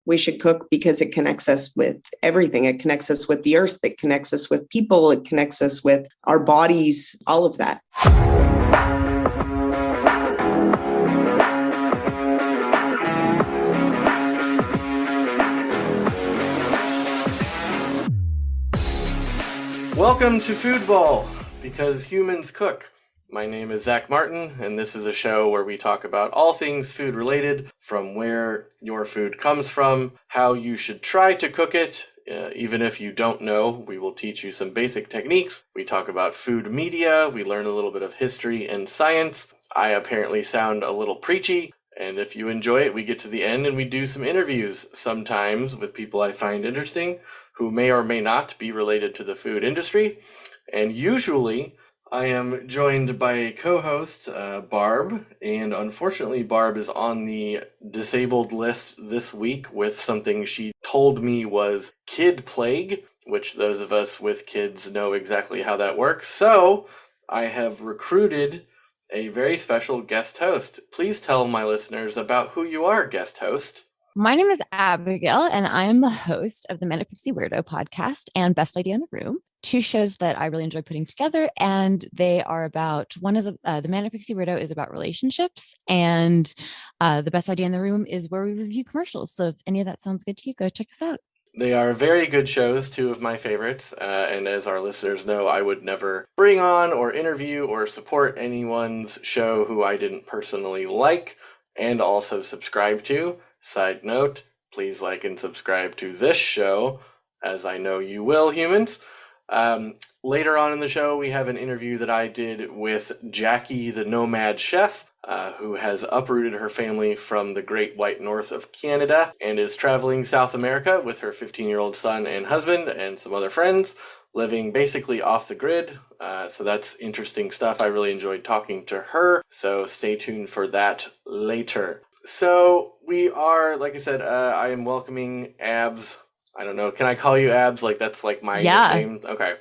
we should cook because it connects us with everything. It connects us with the earth. It connects us with people. It connects us with our bodies, all of that. Welcome to Foodball, because humans cook. My name is Zach Martin, and this is a show where we talk about all things food related, from where your food comes from, how you should try to cook it. Even if you don't know, we will teach you some basic techniques. We talk about food media, we learn a little bit of history and science. I apparently sound a little preachy, and if you enjoy it, we get to the end and we do some interviews, sometimes with people I find interesting, who may or may not be related to the food industry. And usually, I am joined by a co-host, Barb, and unfortunately Barb is on the disabled list this week with something she told me was kid plague, which those of us with kids know exactly how that works. So, I have recruited a very special guest host. Please tell my listeners about who you are, guest host. My name is Abigail, and I am the host of the Manic, Pixie, Weirdo podcast and Best Idea in the Room, two shows that I really enjoy putting together. And they are about, one is the Manic, Pixie, Weirdo is about relationships, and the Best Idea in the Room is where we review commercials. So if any of that sounds good to you, go check us out. They are very good shows, two of my favorites, and as our listeners know, I would never bring on or interview or support anyone's show who I didn't personally like and also subscribe to. Side note, please like and subscribe to this show, as I know you will, humans. Later on in the show, we have an interview that I did with Jacki the Nomad Chef, who has uprooted her family from the Great White North of Canada and is traveling South America with her 15-year-old son and husband and some other friends, living basically off the grid. So that's interesting stuff. I really enjoyed talking to her, so stay tuned for that later. So we are, like I said, I am welcoming Abbs. I don't know. Can I call you Abbs? Like that's like my nickname. Okay.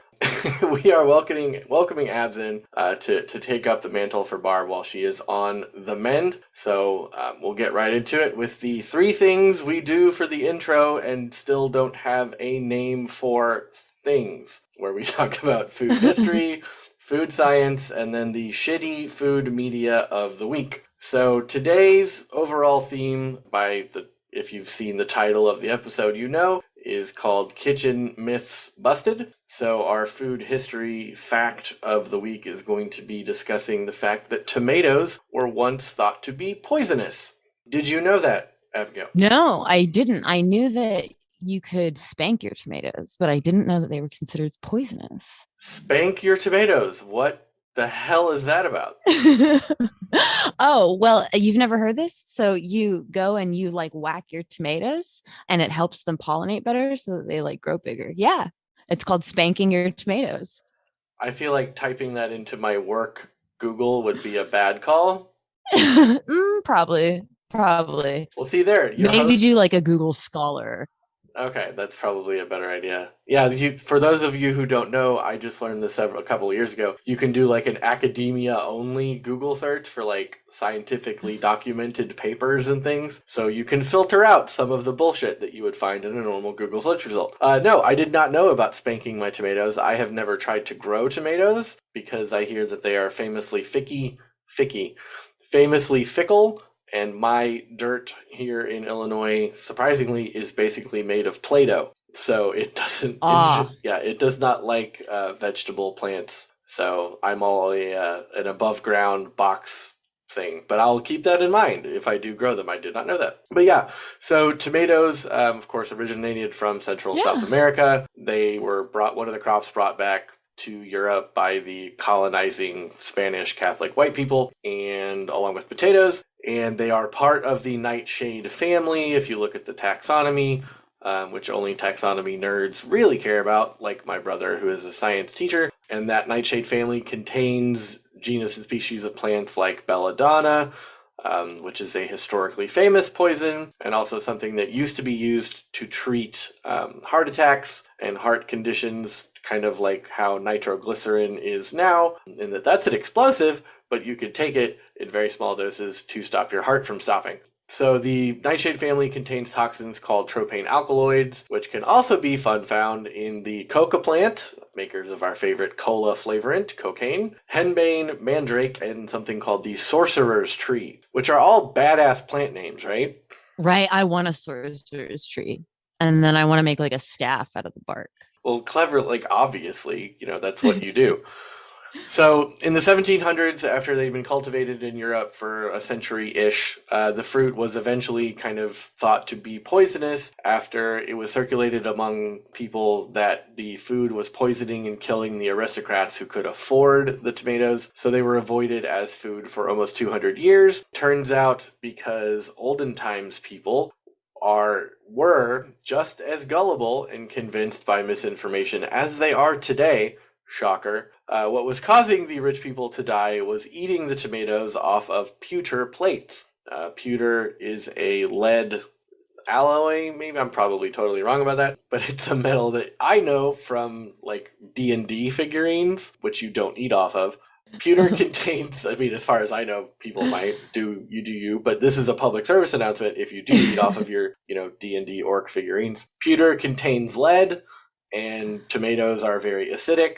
We are welcoming Abbs in to take up the mantle for Barb while she is on the mend. So we'll get right into it with the 3 things we do for the intro and still don't have a name for things, where we talk about food history, food science, and then the shitty food media of the week. So today's overall theme, if you've seen the title of the episode, you know, is called Kitchen Myths Busted. So our food history fact of the week is going to be discussing the fact that tomatoes were once thought to be poisonous. Did you know that, Abigail? No, I didn't. I knew that you could spank your tomatoes, but I didn't know that they were considered poisonous. Spank your tomatoes? What the hell is that about? Oh, well, you've never heard this? So you go and you like whack your tomatoes and it helps them pollinate better so that they like grow bigger. Yeah. It's called spanking your tomatoes. I feel like typing that into my work Google would be a bad call. Probably. Well, see there. Maybe do like a Google Scholar. Okay, that's probably a better idea. Yeah, for those of you who don't know, I just learned this a couple of years ago. You can do like an academia-only Google search for like scientifically documented papers and things. So you can filter out some of the bullshit that you would find in a normal Google search result. No, I did not know about spanking my tomatoes. I have never tried to grow tomatoes because I hear that they are famously fickle. And my dirt here in Illinois, surprisingly, is basically made of Play-Doh. So it doesn't, it does not like vegetable plants. So I'm all an above ground box thing. But I'll keep that in mind if I do grow them. I did not know that. But yeah, so tomatoes, of course, originated from Central and South America. They were one of the crops brought back to Europe by the colonizing Spanish Catholic white people, and along with potatoes. And they are part of the nightshade family if you look at the taxonomy, which only taxonomy nerds really care about, like my brother who is a science teacher. And that nightshade family contains genus and species of plants like belladonna, which is a historically famous poison, and also something that used to be used to treat heart attacks and heart conditions, kind of like how nitroglycerin is now, and that's an explosive, but you could take it in very small doses to stop your heart from stopping. So the nightshade family contains toxins called tropane alkaloids, which can also be found in the coca plant, makers of our favorite cola flavorant, cocaine, henbane, mandrake, and something called the sorcerer's tree, which are all badass plant names, right? Right. I want a sorcerer's tree. And then I want to make like a staff out of the bark. Well, clever, like obviously, that's what you do. So in the 1700s, after they'd been cultivated in Europe for a century-ish, the fruit was eventually kind of thought to be poisonous after it was circulated among people that the food was poisoning and killing the aristocrats who could afford the tomatoes. So they were avoided as food for almost 200 years. Turns out because olden times people were just as gullible and convinced by misinformation as they are today. Shocker. What was causing the rich people to die was eating the tomatoes off of pewter plates. Pewter is a lead alloy. Maybe I'm probably totally wrong about that, but it's a metal that I know from like D&D figurines, which you don't eat off of. Pewter contains, as far as I know, people might do you, but this is a public service announcement if you do eat off of your, D&D orc figurines. Pewter contains lead, and tomatoes are very acidic,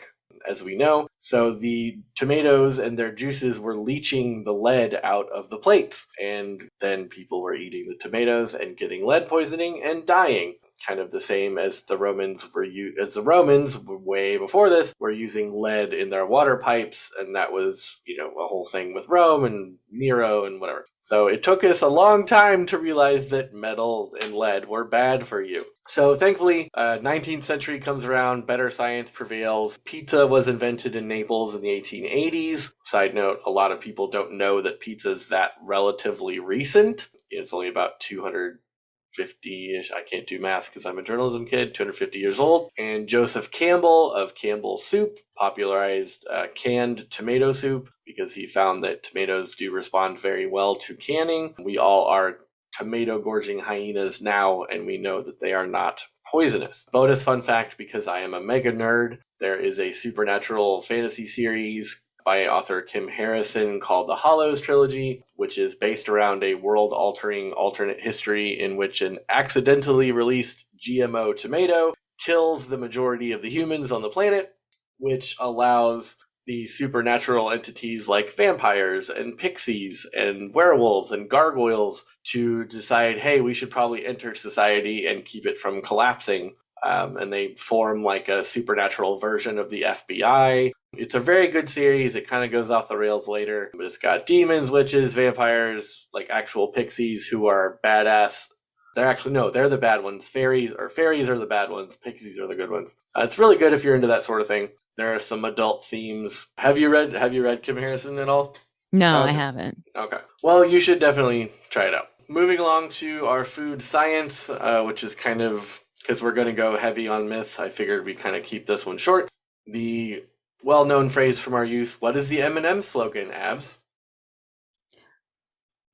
as we know. So the tomatoes and their juices were leaching the lead out of the plates. And then people were eating the tomatoes and getting lead poisoning and dying. Kind of the same as the Romans way before this were using lead in their water pipes, and that was a whole thing with Rome and Nero and whatever. So it took us a long time to realize that metal and lead were bad for you. So thankfully, 19th century comes around, better science prevails. Pizza was invented in Naples in the 1880s. Side note, a lot of people don't know that pizza is that relatively recent. It's only about 250-ish, I can't do math because I'm a journalism kid, 250 years old. And Joseph Campbell of Campbell Soup popularized canned tomato soup because he found that tomatoes do respond very well to canning. We all are tomato gorging hyenas now, and we know that they are not poisonous. Bonus fun fact, because I am a mega nerd, there is a supernatural fantasy series by author Kim Harrison called the Hollows Trilogy, which is based around a world-altering alternate history in which an accidentally released GMO tomato kills the majority of the humans on the planet, which allows the supernatural entities like vampires and pixies and werewolves and gargoyles to decide, hey, we should probably enter society and keep it from collapsing. And they form like a supernatural version of the FBI. It's a very good series. It kind of goes off the rails later, but it's got demons, witches, vampires, like actual pixies who are badass. They're the bad ones. Fairies are the bad ones. Pixies are the good ones. It's really good if you're into that sort of thing. There are some adult themes. Have you read Kim Harrison at all? No, I haven't. Okay. Well, you should definitely try it out. Moving along to our food science, which is kind of, because we're going to go heavy on myth, I figured we kind of keep this one short. The well-known phrase from our youth, what is the M&M slogan, Abbs?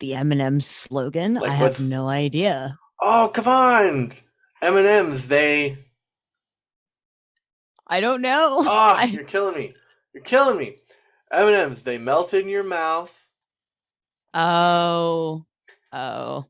The M&M slogan? I have no idea. Oh, come on! M&Ms, I don't know. Oh, you're killing me. You're killing me. M&Ms, they melt in your mouth. Oh. But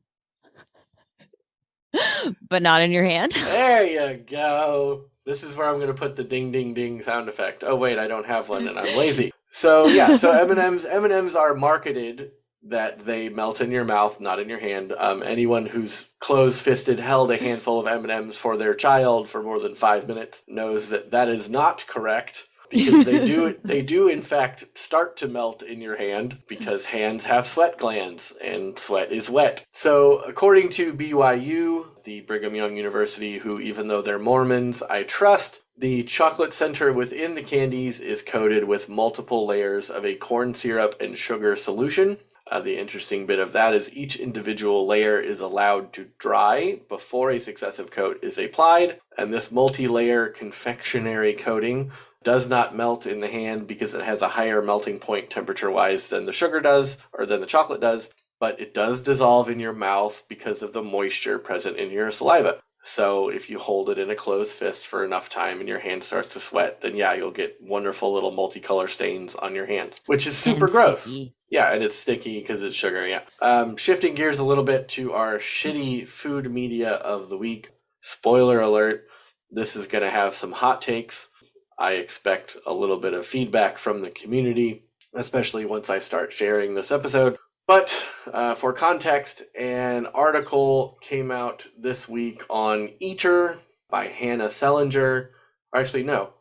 not in your hand. There you go. This is where I'm going to put the ding, ding, ding sound effect. Oh, wait, I don't have one and I'm lazy. So M&Ms are marketed that they melt in your mouth, not in your hand. Anyone who's close-fisted held a handful of M&Ms for their child for more than 5 minutes knows that is not correct, because they do in fact start to melt in your hand because hands have sweat glands and sweat is wet. So according to BYU, the Brigham Young University, who even though they're Mormons, I trust, the chocolate center within the candies is coated with multiple layers of a corn syrup and sugar solution. The interesting bit of that is each individual layer is allowed to dry before a successive coat is applied, and this multi-layer confectionery coating does not melt in the hand because it has a higher melting point temperature-wise than the sugar does, or than the chocolate does, but it does dissolve in your mouth because of the moisture present in your saliva. So if you hold it in a closed fist for enough time and your hand starts to sweat, then yeah, you'll get wonderful little multicolor stains on your hands, which is super gross. Sticky. Yeah, and it's sticky because it's sugar, yeah. Shifting gears a little bit to our shitty food media of the week. Spoiler alert, this is going to have some hot takes. I expect a little bit of feedback from the community, especially once I start sharing this episode. But for context, an article came out this week on Eater by Hannah Selinger. Or actually, no.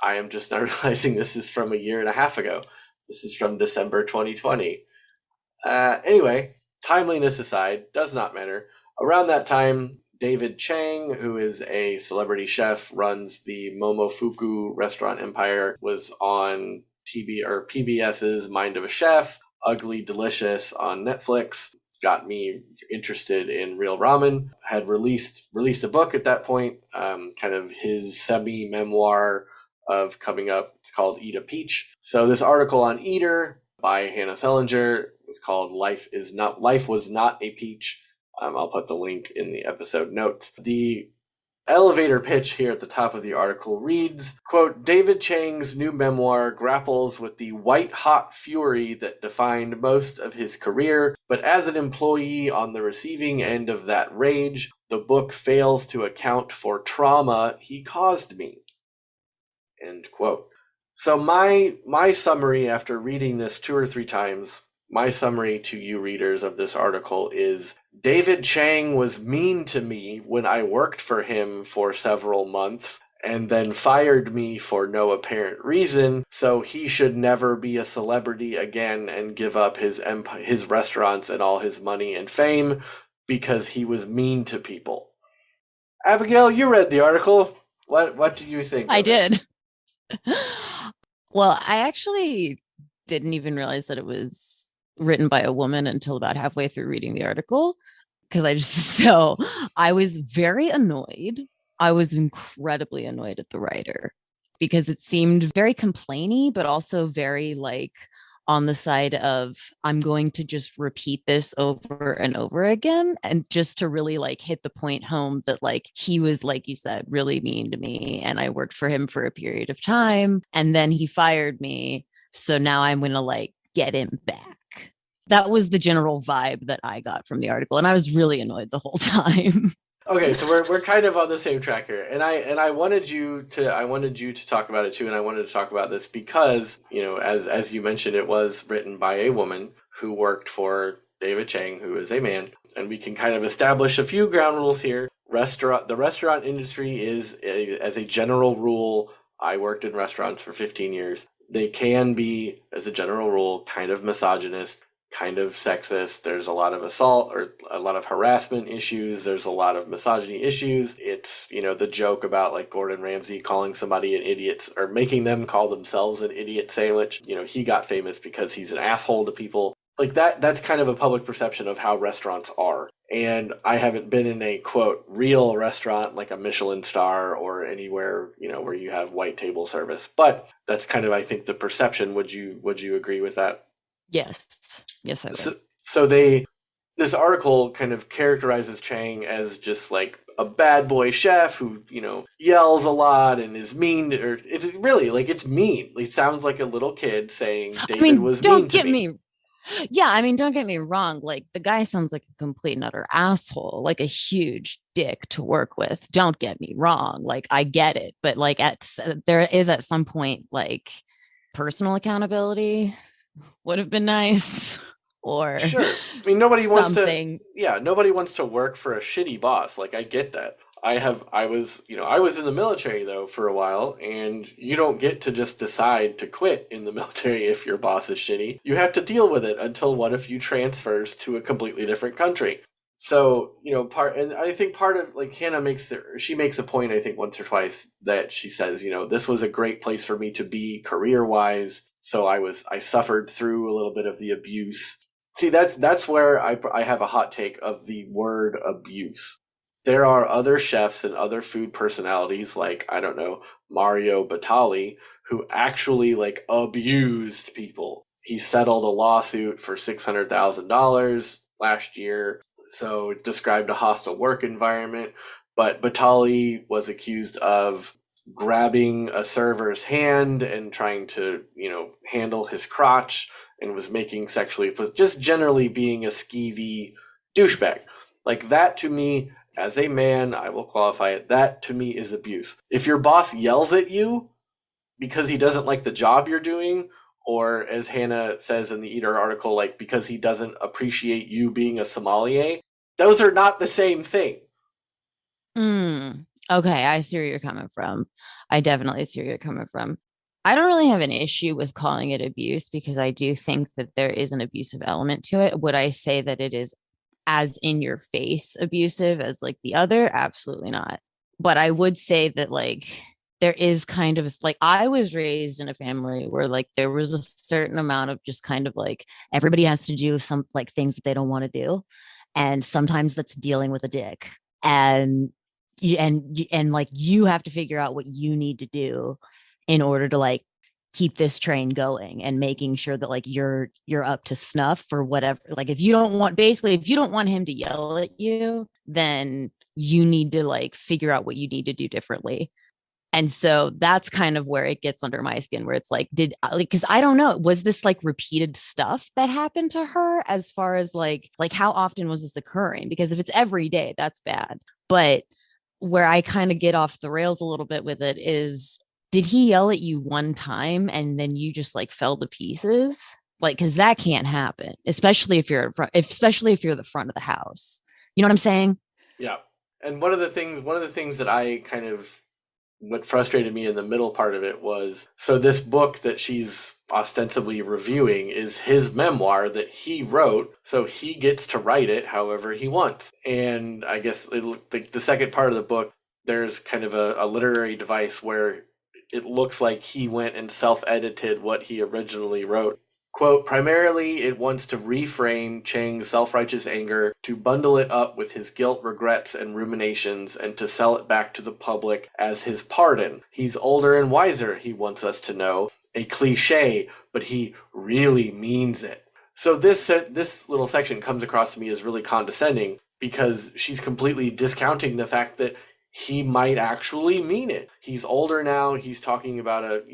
I am just now realizing this is from a year and a half ago. This is from December 2020. Anyway, timeliness aside, does not matter. Around that time, David Chang, who is a celebrity chef, runs the Momofuku restaurant empire, was on PBS's Mind of a Chef. Ugly Delicious on Netflix got me interested in real ramen. Had released a book at that point, kind of his semi-memoir of coming up. It's called Eat a Peach. So this article on Eater by Hannah Selinger was called Life Was Not a Peach. I'll put the link in the episode notes. The elevator pitch here at the top of the article reads, quote, David Chang's new memoir grapples with the white-hot fury that defined most of his career, but as an employee on the receiving end of that rage, the book fails to account for trauma he caused me. End quote. So my summary after reading this 2 or 3 times, my summary to you readers of this article is David Chang was mean to me when I worked for him for several months and then fired me for no apparent reason, so he should never be a celebrity again and give up his restaurants and all his money and fame because he was mean to people. Abigail, you read the article. What do you think? I did. Well, I actually didn't even realize that it was written by a woman until about halfway through reading the article, because I was very annoyed. I was incredibly annoyed at the writer because it seemed very complainy, but also very like on the side of I'm going to just repeat this over and over again, and just to really like hit the point home that like he was, like you said, really mean to me and I worked for him for a period of time and then he fired me, so now I'm gonna like get him back. That was the general vibe that I got from the article, and I was really annoyed the whole time. Okay, so we're kind of on the same track here, and I wanted you to talk about it too, and I wanted to talk about this because, you know, as you mentioned, it was written by a woman who worked for David Chang, who is a man, and we can kind of establish a few ground rules here. The restaurant industry is, as a general rule, I worked in restaurants for 15 years. They can be, as a general rule, kind of misogynist, kind of sexist. There's a lot of assault or a lot of harassment issues. There's a lot of misogyny issues. It's, you know, the joke about like Gordon Ramsay calling somebody an idiot or making them call themselves an idiot sandwich. You know, he got famous because he's an asshole to people. Like that's kind of a public perception of how restaurants are. And I haven't been in a, quote, real restaurant like a Michelin star or anywhere, you know, where you have white table service. But that's kind of, I think, the perception. Would you agree with that? Yes, I would. So this article kind of characterizes Chang as just like a bad boy chef who, you know, yells a lot and is mean, or it's really like it's mean. It sounds like a little kid saying David was mean to me. Yeah, I mean, don't get me wrong. Like, the guy sounds like a complete and utter asshole, like a huge dick to work with. Don't get me wrong. Like, I get it. But like, there is at some point, like, personal accountability would have been nice. Or sure. I mean, nobody wants to work for a shitty boss. Like, I get that. I was in the military though for a while, and you don't get to just decide to quit in the military if your boss is shitty. You have to deal with it until one of you transfers to a completely different country. So, you know, I think part of, like, Hannah makes a point, I think once or twice, that she says, you know, this was a great place for me to be career-wise. So I suffered through a little bit of the abuse. See, that's where I have a hot take of the word abuse. There are other chefs and other food personalities, like, I don't know, Mario Batali, who actually, like, abused people. He settled a lawsuit for $600,000 last year, so described a hostile work environment. but Batali was accused of grabbing a server's hand and trying to, handle his crotch, and was making sexually, just generally being a skeevy douchebag. Like, that to me, as a man, I will qualify it, that to me is abuse. If your boss yells at you because he doesn't like the job you're doing, or as Hannah says in the Eater article, like because he doesn't appreciate you being a sommelier, those are not the same thing. Okay, I see where you're coming from. I definitely see where you're coming from. I don't really have an issue with calling it abuse because I do think that there is an abusive element to it. Would I say that it is as in your face abusive as like the other? Absolutely not. But I would say that like there is kind of like I was raised in a family where like there was a certain amount of just kind of like everybody has to do some like things that they don't want to do. And sometimes that's dealing with a dick. And and like you have to figure out what you need to do in order to like keep this train going and making sure that like you're up to snuff for whatever. Like if you don't want him to yell at you, then you need to like figure out what you need to do differently. And so that's kind of where it gets under my skin, where it's like, because I don't know, was this like repeated stuff that happened to her as far as like how often was this occurring? Because if it's every day, that's bad. But where I kind of get off the rails a little bit with it is, did he yell at you one time and then you just like fell to pieces? Like, because that can't happen, especially if you're the front of the house. You know what I'm saying? Yeah. And one of the things that I kind of, what frustrated me in the middle part of it was, so this book that she's ostensibly reviewing is his memoir that he wrote, so he gets to write it however he wants. And I guess the second part of the book, there's kind of a literary device where it looks like he went and self-edited what he originally wrote. Quote, primarily it wants to reframe Chang's self-righteous anger, to bundle it up with his guilt, regrets, and ruminations, and to sell it back to the public as his pardon. He's older and wiser, he wants us to know. A cliche, but he really means it. So this little section comes across to me as really condescending because she's completely discounting the fact that he might actually mean it. He's older now. He's talking about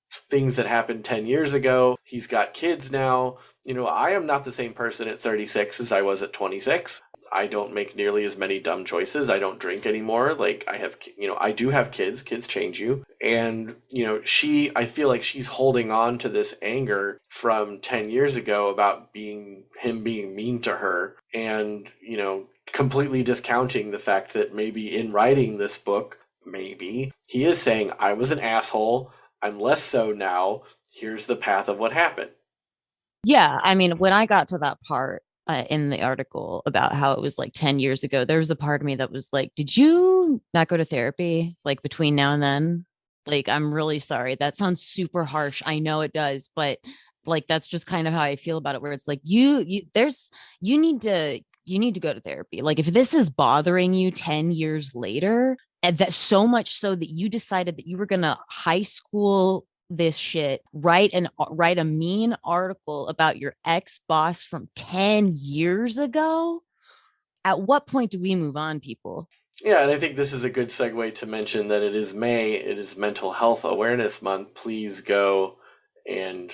things that happened 10 years ago. He's got kids now. I am not the same person at 36 as I was at 26. I don't make nearly as many dumb choices. I don't drink anymore. Like I do have kids. Kids change you. And, I feel like she's holding on to this anger from 10 years ago about him being mean to her, and, completely discounting the fact that maybe in writing this book, maybe he is saying, I was an asshole. I'm less so now. Here's the path of what happened. Yeah. I mean, when I got to that part in the article about how it was like 10 years ago, there was a part of me that was like, did you not go to therapy like between now and then? Like, I'm really sorry. That sounds super harsh. I know it does, but like, that's just kind of how I feel about it, where it's like, you need to go to therapy. Like, if this is bothering you 10 years later, and that so much so that you decided that you were going to high school this shit, write a mean article about your ex-boss from 10 years ago, at what point do we move on, people? Yeah, and I think this is a good segue to mention that it is May. It is Mental Health Awareness Month. Please go and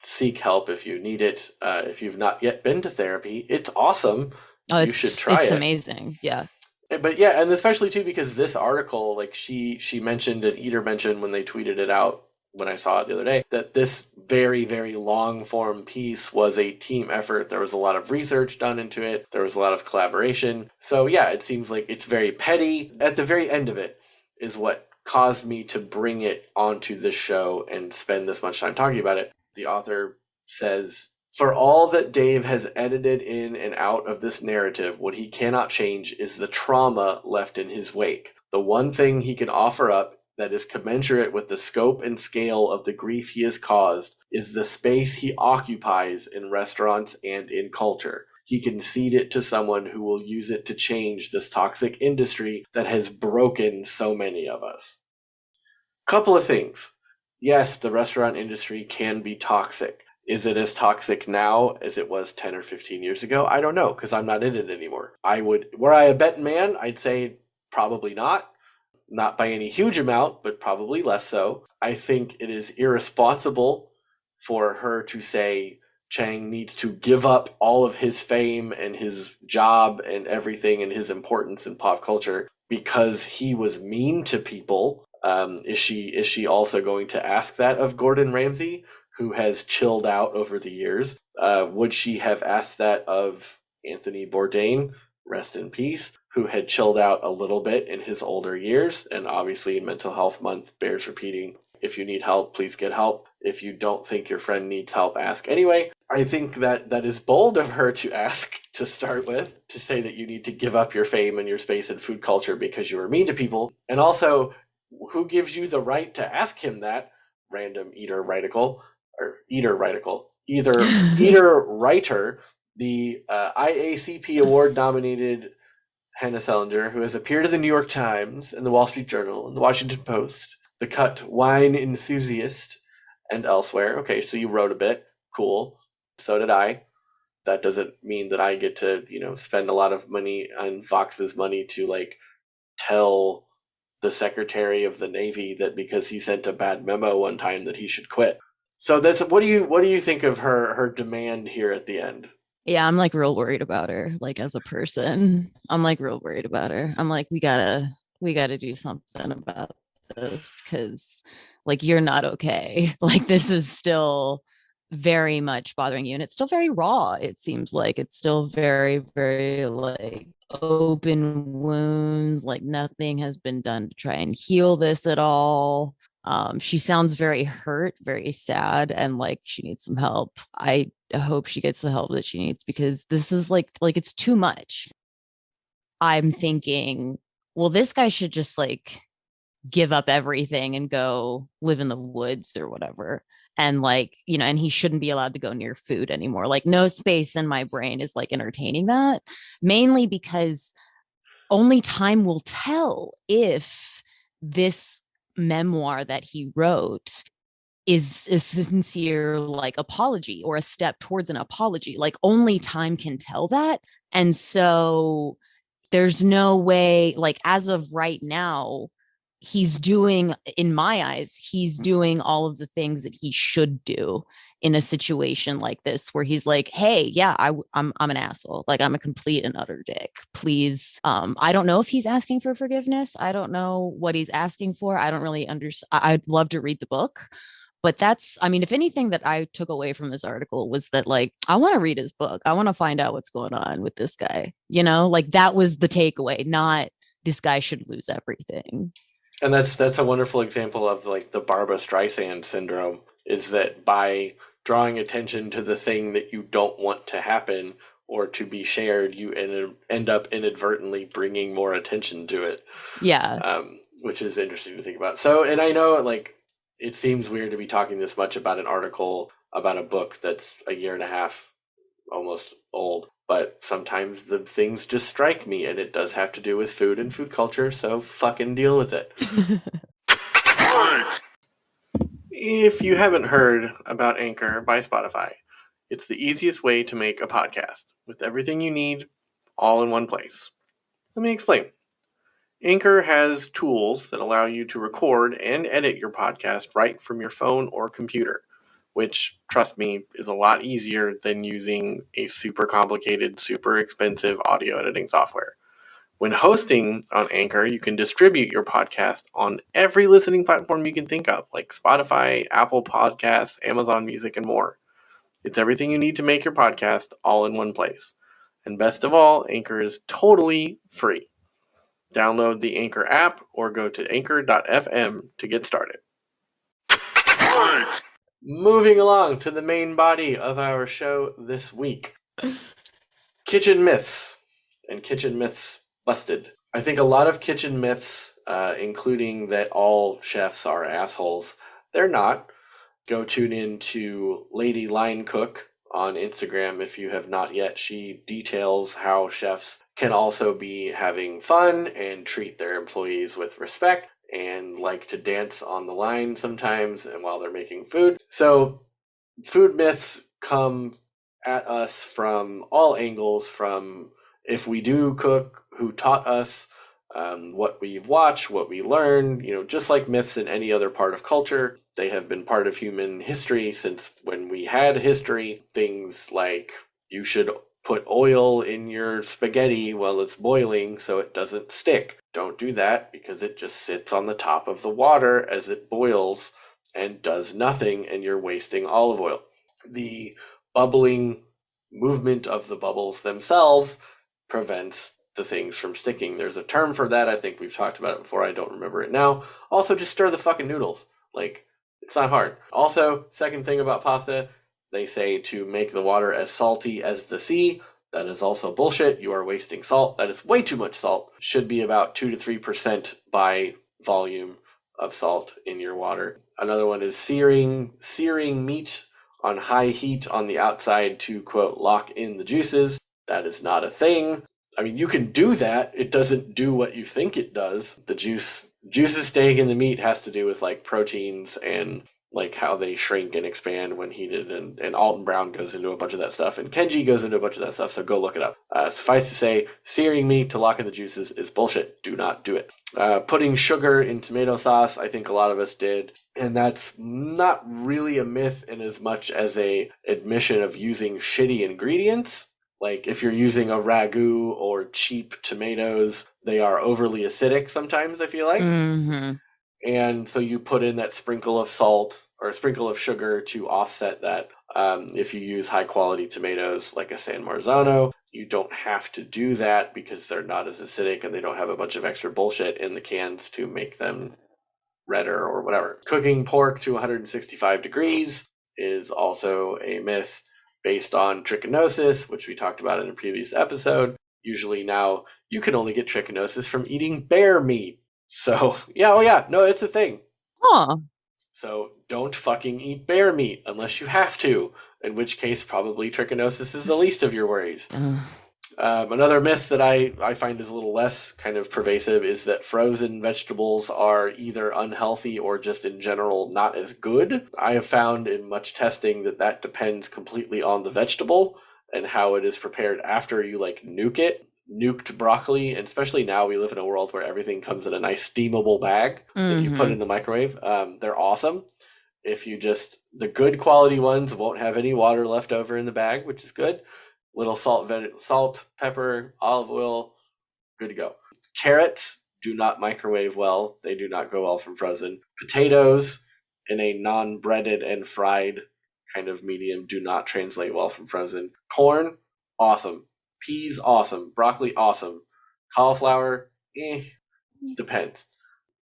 seek help if you need it. If you've not yet been to therapy, it's awesome. You should try it. It's amazing. Yeah. But yeah, and especially too because this article, like she mentioned, and Eater mentioned when they tweeted it out when I saw it the other day, that this very, very long form piece was a team effort. There was a lot of research done into it. There was a lot of collaboration. So yeah, it seems like it's very petty. At the very end of it is what caused me to bring it onto this show and spend this much time talking about it. The author says, for all that Dave has edited in and out of this narrative, what he cannot change is the trauma left in his wake. The one thing he can offer up that is commensurate with the scope and scale of the grief he has caused is the space he occupies in restaurants and in culture. He can cede it to someone who will use it to change this toxic industry that has broken so many of us. Couple of things. Yes, the restaurant industry can be toxic. Is it as toxic now as it was 10 or 15 years ago? I don't know, because I'm not in it anymore. Were I a betting man, I'd say Probably not. Not by any huge amount, but probably less so. I think it is irresponsible for her to say Chang needs to give up all of his fame and his job and everything and his importance in pop culture because he was mean to people. Is she also going to ask that of Gordon Ramsay, who has chilled out over the years? Would she have asked that of Anthony Bourdain, rest in peace, who had chilled out a little bit in his older years? And obviously Mental Health Month bears repeating, if you need help, please get help. If you don't think your friend needs help, ask anyway. I think that is bold of her to ask to start with, to say that you need to give up your fame and your space in food culture because you were mean to people. And also, who gives you the right to ask him that? Random eater writer, the IACP award nominated Hannah Selinger, who has appeared in the New York Times and the Wall Street Journal and the Washington Post, the Cut Wine Enthusiast, and elsewhere. Okay, so you wrote a bit. Cool. So did I. That doesn't mean that I get to, spend a lot of money on Vox's money to tell the Secretary of the Navy that because he sent a bad memo one time that he should quit. So that's what do you think of her demand here at the end? Yeah, I'm real worried about her, as a person. I'm real worried about her. I'm we gotta do something about this because you're not okay. This is still very much bothering you, and it's still very raw. It seems like it's still very, very open wounds. Nothing has been done to try and heal this at all. She sounds very hurt, very sad, and she needs some help. I hope she gets the help that she needs because this is it's too much. I'm thinking, well, this guy should just give up everything and go live in the woods or whatever. And and he shouldn't be allowed to go near food anymore. No space in my brain is entertaining that, mainly because only time will tell if this memoir that he wrote is a sincere apology or a step towards an apology. Only time can tell that. And so there's no way, as of right now, he's doing, in my eyes, he's doing all of the things that he should do in a situation like this, where he's hey, yeah, I'm an asshole. I'm a complete and utter dick. Please. I don't know if he's asking for forgiveness. I don't know what he's asking for. I don't really understand. I'd love to read the book, but if anything that I took away from this article was that I want to read his book. I want to find out what's going on with this guy. That was the takeaway, not this guy should lose everything. And that's a wonderful example of the Barbra Streisand syndrome, is that by drawing attention to the thing that you don't want to happen or to be shared, you end up inadvertently bringing more attention to it. Yeah. Which is interesting to think about. So, and I know it seems weird to be talking this much about an article about a book that's a year and a half almost old, but sometimes the things just strike me, and it does have to do with food and food culture, so fucking deal with it. If you haven't heard about Anchor by Spotify, it's the easiest way to make a podcast with everything you need all in one place. Let me explain. Anchor has tools that allow you to record and edit your podcast right from your phone or computer, which, trust me, is a lot easier than using a super complicated, super expensive audio editing software. When hosting on Anchor, you can distribute your podcast on every listening platform you can think of, like Spotify, Apple Podcasts, Amazon Music, and more. It's everything you need to make your podcast all in one place. And best of all, Anchor is totally free. Download the Anchor app or go to anchor.fm to get started. Moving along to the main body of our show this week. Kitchen myths and kitchen myths busted. I think a lot of kitchen myths, including that all chefs are assholes, they're not. Go tune in to Lady Line Cook on Instagram if you have not yet. She details how chefs can also be having fun and treat their employees with respect and like to dance on the line sometimes and while they're making food. So food myths come at us from all angles, from if we do cook, who taught us, what we've watched, what we learn, just like myths in any other part of culture, they have been part of human history since when we had history. Things like you should put oil in your spaghetti while it's boiling so it doesn't stick. Don't do that because it just sits on the top of the water as it boils and does nothing, and you're wasting olive oil. The bubbling movement of the bubbles themselves prevents the things from sticking. There's a term for that. I think we've talked about it before. I don't remember it now. Also, just stir the fucking noodles. It's not hard. Also, second thing about pasta, they say to make the water as salty as the sea. That is also bullshit. You are wasting salt. That is way too much salt. Should be about 2 to 3% by volume of salt in your water. Another one is searing meat on high heat on the outside to, quote, lock in the juices. That is not a thing. I mean, you can do that. It doesn't do what you think it does. The juices staying in the meat has to do with proteins and how they shrink and expand when heated, and Alton Brown goes into a bunch of that stuff, and Kenji goes into a bunch of that stuff, so go look it up. Suffice to say, searing meat to lock in the juices is bullshit. Do not do it. Putting sugar in tomato sauce, I think a lot of us did, and that's not really a myth in as much as a admission of using shitty ingredients. If you're using a ragu or cheap tomatoes, they are overly acidic sometimes, I feel like. Mm-hmm. And so you put in that sprinkle of salt or a sprinkle of sugar to offset that. If you use high quality tomatoes like a San Marzano, you don't have to do that because they're not as acidic and they don't have a bunch of extra bullshit in the cans to make them redder or whatever. Cooking pork to 165 degrees is also a myth based on trichinosis, which we talked about in a previous episode. Usually now you can only get trichinosis from eating bear meat. So, no, it's a thing. Huh. So don't fucking eat bear meat unless you have to, in which case probably trichinosis is the least of your worries. Another myth that I find is a little less kind of pervasive is that frozen vegetables are either unhealthy or just in general not as good. I have found in much testing that depends completely on the vegetable and how it is prepared after you nuke it. Nuked broccoli, and especially now we live in a world where everything comes in a nice steamable bag that you put in the microwave. They're awesome. The good quality ones won't have any water left over in the bag, which is good. Little salt, pepper, olive oil, good to go. Carrots do not microwave well. They do not go well from frozen. Potatoes in a non-breaded and fried kind of medium do not translate well from frozen. Corn, awesome. Peas, awesome. Broccoli, awesome. Cauliflower, depends.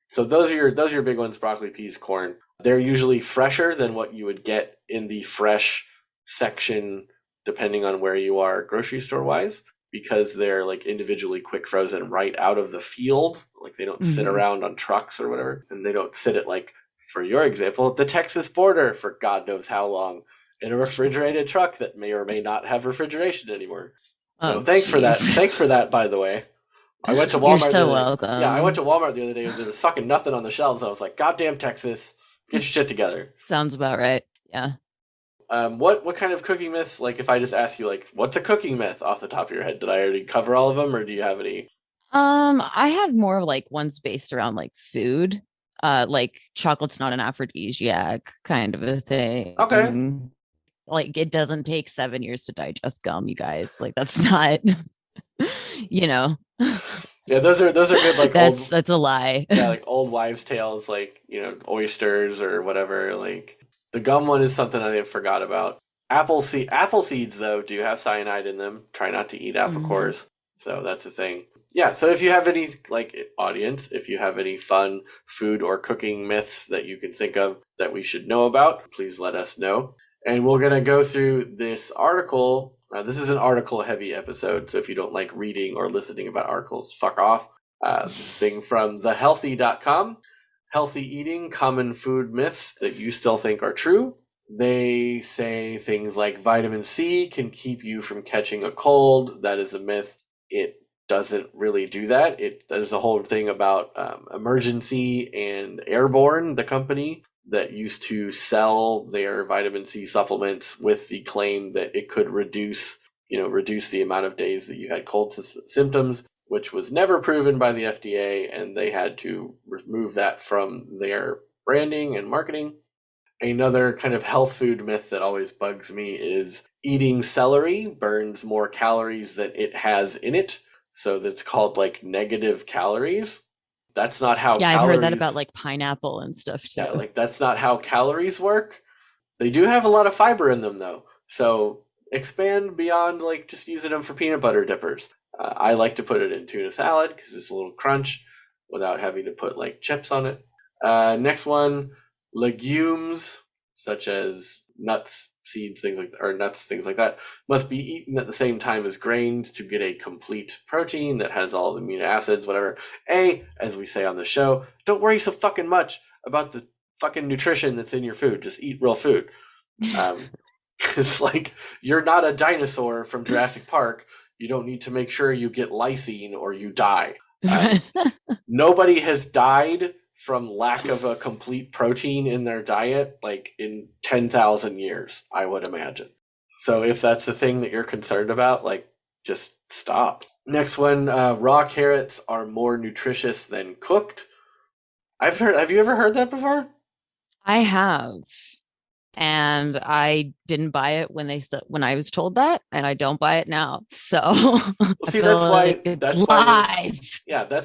So those are your big ones: broccoli, peas, corn. They're usually fresher than what you would get in the fresh section, depending on where you are grocery store wise, because they're individually quick frozen right out of the field. They don't sit around on trucks or whatever, and they don't sit at for your example, the Texas border for God knows how long in a refrigerated truck that may or may not have refrigeration anymore. So thanks for that. Thanks for that, by the way. I went to Walmart. You're so welcome. Yeah, I went to Walmart the other day and there was fucking nothing on the shelves. And I was like, goddamn Texas, get your shit together. Sounds about right. Yeah. What kind of cooking myths? If I just ask you, what's a cooking myth off the top of your head? Did I already cover all of them, or do you have any? I had more of ones based around food. Chocolate's not an aphrodisiac kind of a thing. Okay. It doesn't take 7 years to digest gum, you guys. That's not, Yeah, those are good. That's a lie. Yeah, old wives' tales, oysters or whatever. The gum one is something I forgot about. Apple seeds though do have cyanide in them. Try not to eat apple cores. So that's a thing. Yeah. So if you have any audience, if you have any fun food or cooking myths that you can think of that we should know about, please let us know. And we're going to go through this article. This is an article-heavy episode, so if you don't like reading or listening about articles, fuck off. This thing from thehealthy.com. Healthy eating, common food myths that you still think are true. They say things like vitamin C can keep you from catching a cold. That is a myth. It doesn't really do that. There's a whole thing about Emergency and Airborne, the company that used to sell their vitamin C supplements with the claim that it could reduce the amount of days that you had cold symptoms. which was never proven by the FDA, and they had to remove that from their branding and marketing. Another kind of health food myth that always bugs me is eating celery burns more calories than it has in it. So that's called like negative calories. That's not how I've calories... heard that about like pineapple and stuff too. Yeah, like that's not how calories work. They do have a lot of fiber in them though. So expand beyond like just using them for peanut butter dippers. I like to put it in tuna salad because it's a little crunch without having to put like chips on it. Next one, legumes such as nuts, seeds, things like that must be eaten at the same time as grains to get a complete protein that has all the amino acids, whatever. As we say on the show, don't worry so fucking much about the fucking nutrition that's in your food. Just eat real food. It's like you're not a dinosaur from Jurassic Park. You don't need to make sure you get lysine or you die. Nobody has died from lack of a complete protein in their diet, like in 10,000 years, I would imagine. So if that's the thing that you're concerned about, like, just stop. Next one, raw carrots are more nutritious than cooked. Have you ever heard that before? I have. And I didn't buy it when I was told that, and I don't buy it now. So well, see, that's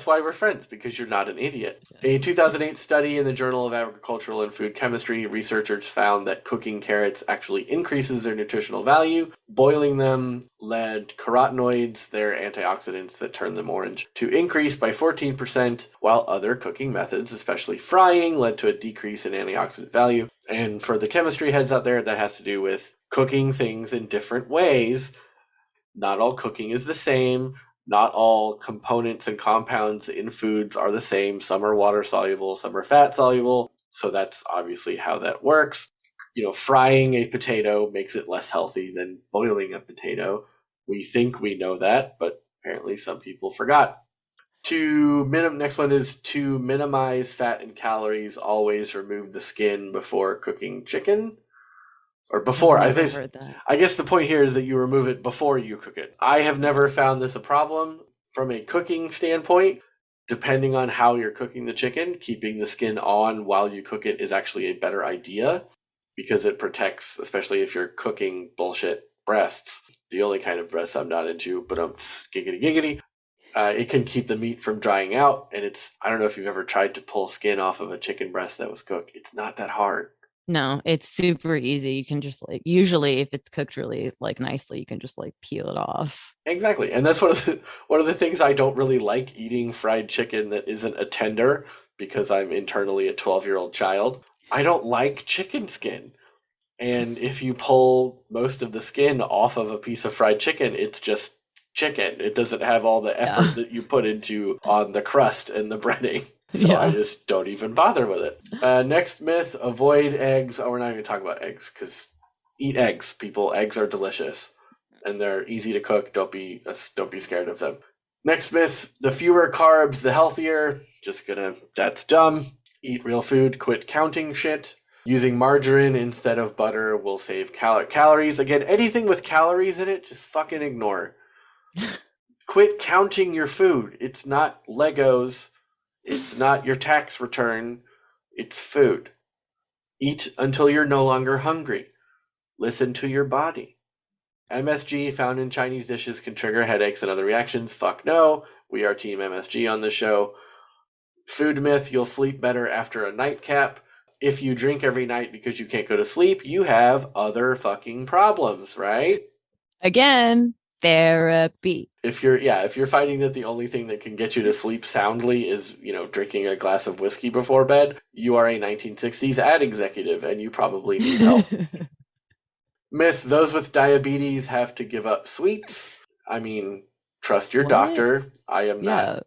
why we're friends, because you're not an idiot. A 2008 study in the Journal of Agricultural and Food Chemistry, researchers found that cooking carrots actually increases their nutritional value. Boiling them led carotenoids, their antioxidants that turn them orange, to increase by 14%, while other cooking methods, especially frying, led to a decrease in antioxidant value. And for the chemistry heads out there, that has to do with cooking things in different ways. Not all cooking is the same. Not all components and compounds in foods are the same. Some are water soluble, some are fat soluble. So that's obviously how that works. Frying a potato makes it less healthy than boiling a potato. We think we know that, but apparently some people forgot. Next one is to minimize fat and calories, always remove the skin before cooking chicken. Or before, I guess the point here is that you remove it before you cook it. I have never found this a problem from a cooking standpoint. Depending on how you're cooking the chicken, keeping the skin on while you cook it is actually a better idea because it protects, especially if you're cooking bullshit breasts. The only kind of breasts I'm not into, but giggity giggity. It can keep the meat from drying out, and I don't know if you've ever tried to pull skin off of a chicken breast that was cooked. It's not that hard. No, it's super easy. You can just usually if it's cooked really nicely, you can just peel it off. Exactly. And that's one of the things I don't really like eating fried chicken that isn't a tender, because I'm internally a 12-year-old child. I don't like chicken skin. And if you pull most of the skin off of a piece of fried chicken, it's just chicken. It doesn't have all the effort that you put into on the crust and the breading. So I just don't even bother with it. Next myth, avoid eggs. Oh, we're not even talking about eggs, because eat eggs, people. Eggs are delicious and they're easy to cook. Don't be scared of them. Next myth, the fewer carbs, the healthier. That's dumb. Eat real food. Quit counting shit. Using margarine instead of butter will save calories. Again, anything with calories in it, just fucking ignore. Quit counting your food. It's not Legos. It's not your tax return. It's food. Eat until you're no longer hungry. Listen to your body. MSG found in Chinese dishes can trigger headaches and other reactions. Fuck no. We are Team MSG on this show. Food myth, you'll sleep better after a nightcap. If you drink every night because you can't go to sleep, you have other fucking problems, right? Again, therapy. If you're finding that the only thing that can get you to sleep soundly is, drinking a glass of whiskey before bed, you are a 1960s ad executive and you probably need help. Myth, those with diabetes have to give up sweets. I mean, trust your doctor. I am not,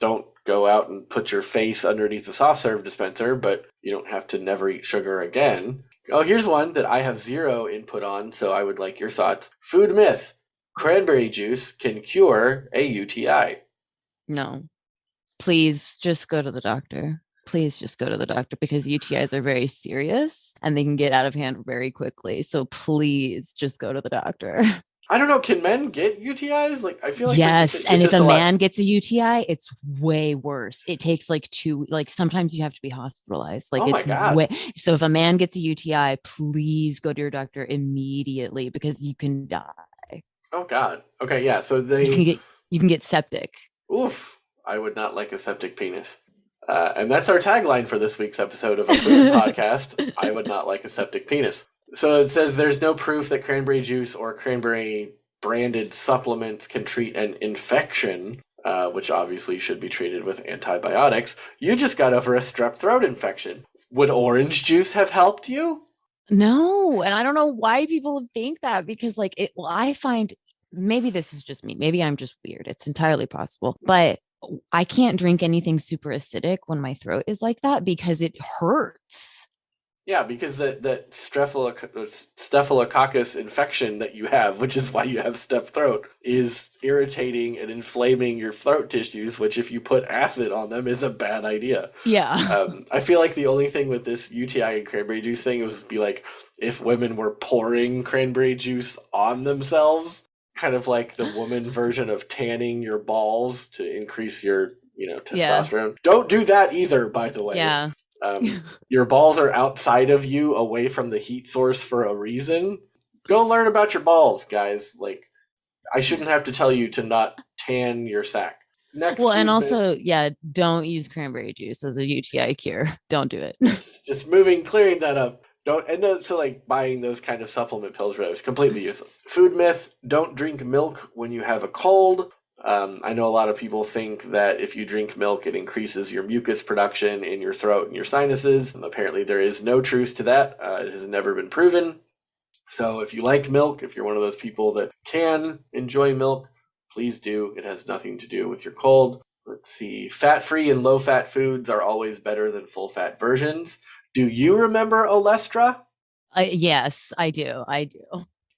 don't go out and put your face underneath the soft serve dispenser, but you don't have to never eat sugar again. Oh, here's one that I have zero input on, so I would like your thoughts. Food myth. Cranberry juice can cure a UTI. No. Please just go to the doctor. Please just go to the doctor, because UTIs are very serious and they can get out of hand very quickly. So please just go to the doctor. I don't know. Can men get UTIs? Like, I feel like Yes. And if just a a lot. man gets a UTI, it's way worse. It takes like sometimes you have to be hospitalized. Like Oh my it's God. way. So if a man gets a UTI, please go to your doctor immediately because you can die. Oh God. Okay. Yeah. So You can get, you can get septic. oof. I would not like a septic penis. And that's our tagline for this week's episode of a food podcast. I would not like a septic penis. So it says there's no proof that cranberry juice or cranberry branded supplements can treat an infection, which obviously should be treated with antibiotics. You just got over a strep throat infection. Would orange juice have helped you? No. And I don't know why people think that because I find maybe this is just me. Maybe I'm just weird. It's entirely possible. But I can't drink anything super acidic when my throat is like that because it hurts. Yeah, because the staphylococcus infection that you have, which is why you have strep throat, is irritating and inflaming your throat tissues, which if you put acid on them is a bad idea. Yeah. I feel like the only thing with this UTI and cranberry juice thing would be like if women were pouring cranberry juice on themselves, kind of like the woman version of tanning your balls to increase your, testosterone. Yeah. Don't do that either, by the way. Yeah. Your balls are outside of you, away from the heat source for a reason. Go learn about your balls, guys. Like, I shouldn't have to tell you to not tan your sack. Next. Well, and also, don't use cranberry juice as a UTI cure. Don't do it. Just clearing that up. Buying those kind of supplement pills is completely useless. Food myth: don't drink milk when you have a cold. I know a lot of people think that if you drink milk, it increases your mucus production in your throat and your sinuses. Apparently, there is no truth to that. It has never been proven. So if you like milk, if you're one of those people that can enjoy milk, please do. It has nothing to do with your cold. Let's see. Fat-free and low-fat foods are always better than full-fat versions. Do you remember Olestra? Yes, I do.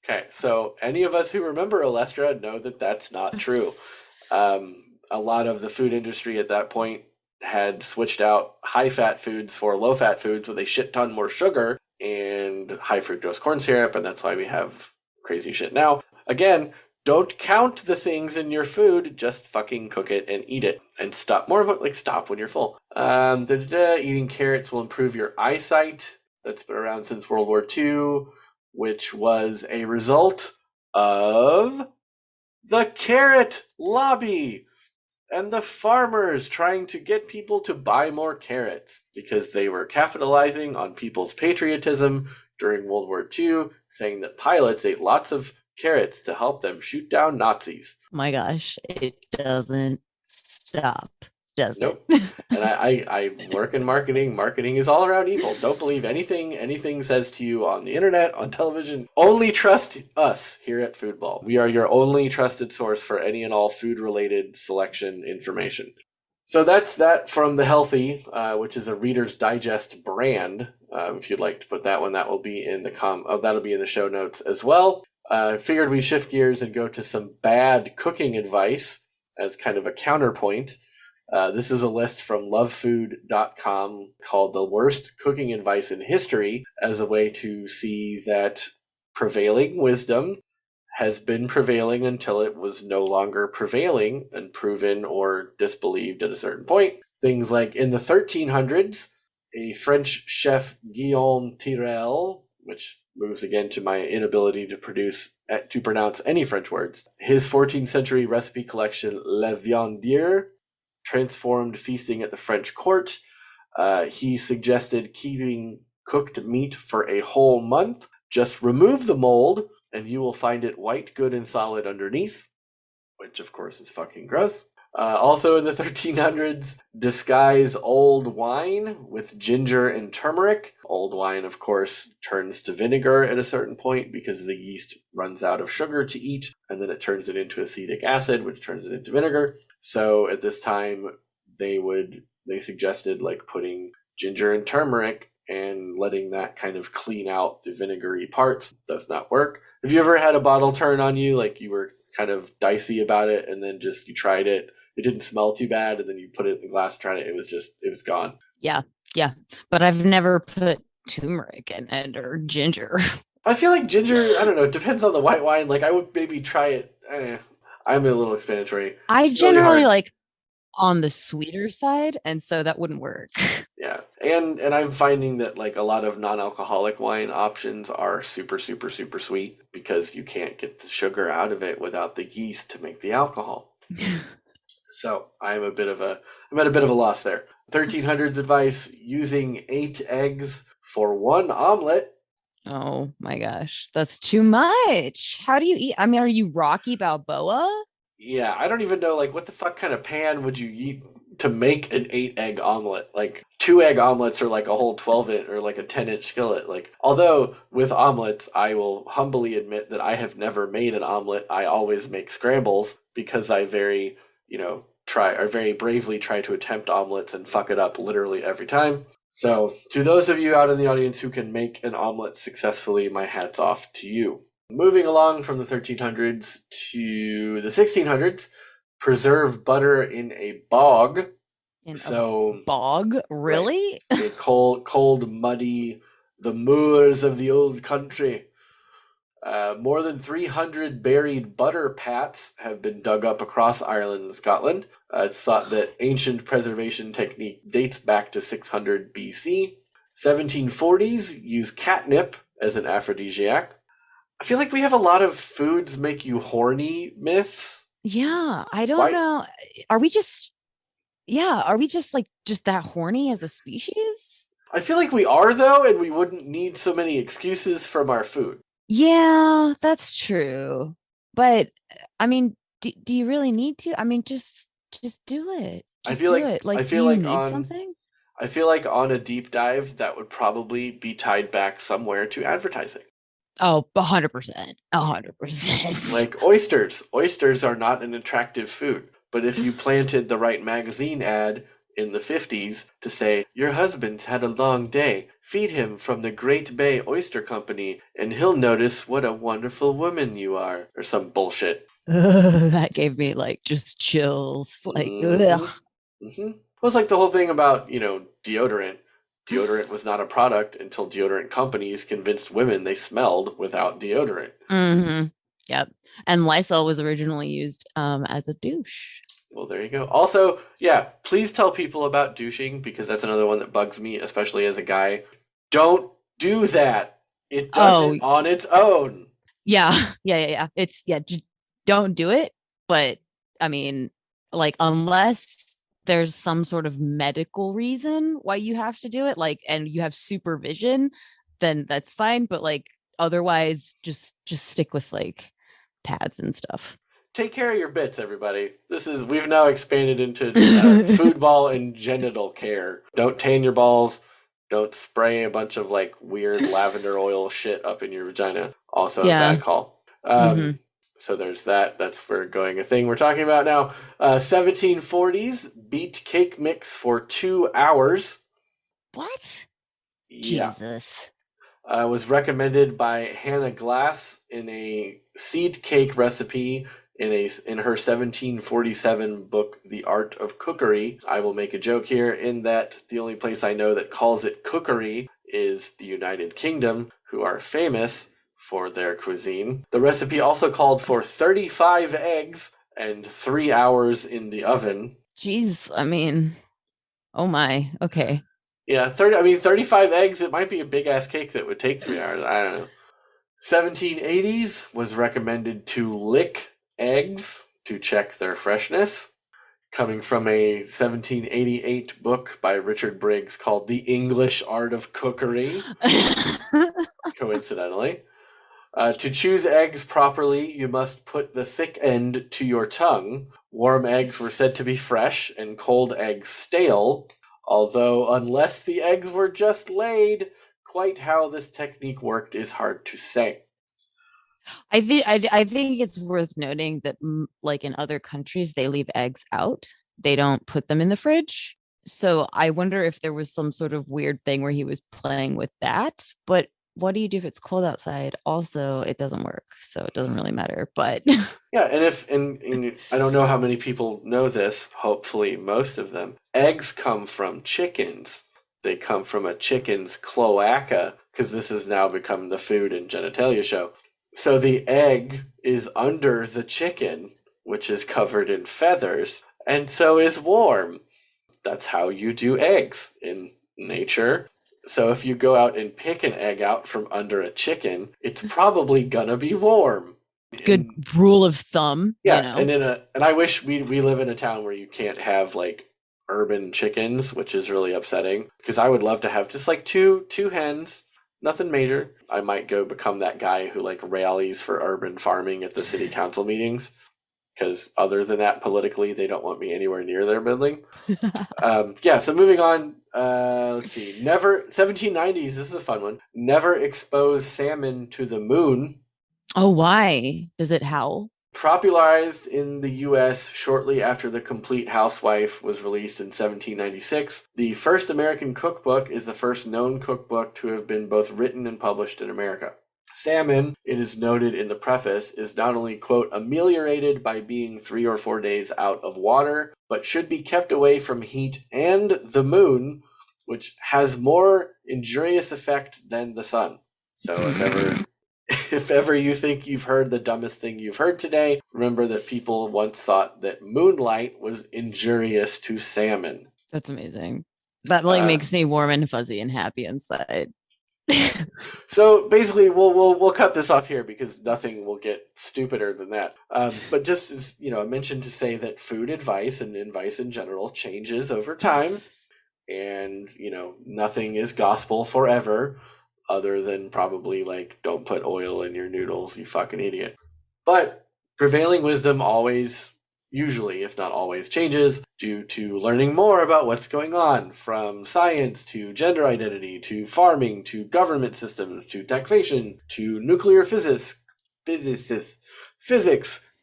Okay, so any of us who remember Olestra know that that's not true. A lot of the food industry at that point had switched out high-fat foods for low-fat foods with a shit ton more sugar and high fructose corn syrup, and that's why we have crazy shit now. Again, don't count the things in your food, just fucking cook it and eat it. And stop when you're full. Eating carrots will improve your eyesight. That's been around since World War II, which was a result of the carrot lobby and the farmers trying to get people to buy more carrots because they were capitalizing on people's patriotism during World War II, saying that pilots ate lots of carrots to help them shoot down Nazis. My gosh, it doesn't stop, does nope. it? And I work in marketing. Marketing is all around evil. Don't believe anything says to you on the internet, on television. Only trust us here at Foodball. We are your only trusted source for any and all food-related selection information. So that's that from The Healthy, which is a Reader's Digest brand. If you'd like to put that one, that will be in that'll be in the show notes as well. Figured we shift gears and go to some bad cooking advice as kind of a counterpoint. This is a list from lovefood.com called The Worst Cooking Advice in History, as a way to see that prevailing wisdom has been prevailing until it was no longer prevailing and proven or disbelieved at a certain point. Things like in the 1300s, a French chef, Guillaume Tirel, which moves again to my inability to pronounce any French words. His 14th century recipe collection, Le Viandier, transformed feasting at the French court. He suggested keeping cooked meat for a whole month. Just remove the mold, and you will find it white, good, and solid underneath, which of course is fucking gross. Also in the 1300s, disguise old wine with ginger and turmeric. Old wine, of course, turns to vinegar at a certain point because the yeast runs out of sugar to eat, and then it turns it into acetic acid, which turns it into vinegar. So at this time, they suggested putting ginger and turmeric and letting that kind of clean out the vinegary parts. Does not work. Have you ever had a bottle turn on you, you were kind of dicey about it, and then just you tried it, it didn't smell too bad, and then you put it in the glass, tried it, it was gone? Yeah. But I've never put turmeric in it or ginger. I feel like ginger, I don't know, it depends on the white wine. Like, I would maybe try it. I'm a little explanatory. I Really generally hard. like on the sweeter side, and so that wouldn't work. Yeah. And I'm finding that like a lot of non-alcoholic wine options are super, super, super sweet because you can't get the sugar out of it without the yeast to make the alcohol. So I'm at a bit of a loss there. 1300s advice, using 8 eggs for 1 omelet. Oh my gosh, that's too much. How do you eat? I mean, are you Rocky Balboa? Yeah, I don't even know, like, what the fuck kind of pan would you eat to make an 8-egg omelet? Like, 2-egg omelets are like a whole 12-inch or like a 10-inch skillet. Like, although with omelets, I will humbly admit that I have never made an omelet. I always make scrambles because I very bravely try to attempt omelets and fuck it up literally every time. So, to those of you out in the audience who can make an omelet successfully, my hat's off to you. Moving along from the 1300s to the 1600s, preserve butter in a bog. In a bog? Really? Right, cold, muddy, the moors of the old country. More than 300 buried butter pats have been dug up across Ireland and Scotland. It's thought that ancient preservation technique dates back to 600 BC. 1740s use catnip as an aphrodisiac. I feel like we have a lot of foods make you horny myths. Yeah, I don't know. Are we just like just that horny as a species? I feel like we are, though, and we wouldn't need so many excuses from our food. Yeah, that's true. But I mean, do you really need to? I mean, just do it. Just do it. Like, do you need something? I feel like on a deep dive, that would probably be tied back somewhere to advertising. Oh, 100%. 100%. Like oysters. Oysters are not an attractive food. But if you planted the right magazine ad in the 50s to say, your husband's had a long day, feed him from the Great Bay Oyster Company, and he'll notice what a wonderful woman you are, or some bullshit. That gave me like just chills. Like, ugh. Mm-hmm. Well, it's like the whole thing about, deodorant. Deodorant was not a product until deodorant companies convinced women they smelled without deodorant. Mm-hmm. Yep. And Lysol was originally used as a douche. Well, there you go. Also, yeah, please tell people about douching, because that's another one that bugs me, especially as a guy. Don't do that. It does it on its own. Yeah. Don't do it. But I mean, like, unless there's some sort of medical reason why you have to do it, like, and you have supervision, then that's fine. But like, otherwise, just stick with like pads and stuff. Take care of your bits, everybody. We've now expanded into foodball and genital care. Don't tan your balls. Don't spray a bunch of like weird lavender oil shit up in your vagina. Also a bad call. So there's that. That's a thing we're talking about now. 1740s, beat cake mix for 2 hours. What? Yeah. Jesus. Was recommended by Hannah Glass in a seed cake recipe in her 1747 book, The Art of Cookery. I will make a joke here in that the only place I know that calls it cookery is the United Kingdom, who are famous for their cuisine. The recipe also called for 35 eggs and 3 hours in the oven. Jeez, I mean, oh my, okay. Yeah, 35 eggs, it might be a big-ass cake that would take 3 hours. I don't know. 1780s was recommended to lick eggs to check their freshness. Coming from a 1788 book by Richard Briggs called The English Art of Cookery. Coincidentally. To choose eggs properly, you must put the thick end to your tongue. Warm eggs were said to be fresh and cold eggs stale, although unless the eggs were just laid, quite how this technique worked is hard to say. I think it's worth noting that, like in other countries, they leave eggs out. They don't put them in the fridge. So I wonder if there was some sort of weird thing where he was playing with that. But what do you do if it's cold outside? Also, it doesn't work, so it doesn't really matter. But yeah, and I don't know how many people know this. Hopefully, most of them. Eggs come from chickens. They come from a chicken's cloaca because this has now become the Food and Genitalia Show. So the egg is under the chicken, which is covered in feathers, and so is warm. That's how you do eggs in nature. So if you go out and pick an egg out from under a chicken, it's probably gonna be warm. Good rule of thumb. Yeah, and I wish we live in a town where you can't have like urban chickens, which is really upsetting, because I would love to have just like two hens, nothing major. I might go become that guy who like rallies for urban farming at the city council meetings, because other than that, politically, they don't want me anywhere near their building. So moving on, let's see. 1790s, this is a fun one. Never expose salmon to the moon. Oh, why? Does it howl? Popularized in the U.S. shortly after The Complete Housewife was released in 1796. The first American cookbook is the first known cookbook to have been both written and published in America. Salmon, it is noted in the preface, is not only, quote, ameliorated by being 3 or 4 days out of water, but should be kept away from heat and the moon, which has more injurious effect than the sun. So if ever you think you've heard the dumbest thing you've heard today, remember that people once thought that moonlight was injurious to salmon. That's amazing. That makes me warm and fuzzy and happy inside. So basically, we'll cut this off here because nothing will get stupider than that. But just as I mentioned, to say that food advice and advice in general changes over time, and nothing is gospel forever, other than probably like don't put oil in your noodles, you fucking idiot. But prevailing wisdom always, usually, if not always, changes due to learning more about what's going on, from science to gender identity to farming to government systems to taxation to nuclear physics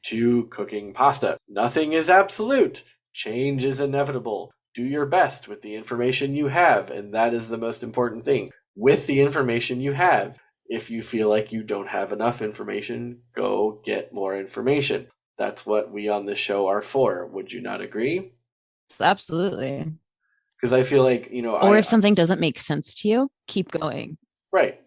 to cooking pasta. Nothing is absolute. Change is inevitable. Do your best with the information you have, and that is the most important thing. With the information you have, if you feel like you don't have enough information, go get more information. That's what we on this show are for. Would you not agree? Absolutely. Because I feel like, or if something doesn't make sense to you, keep going. Right.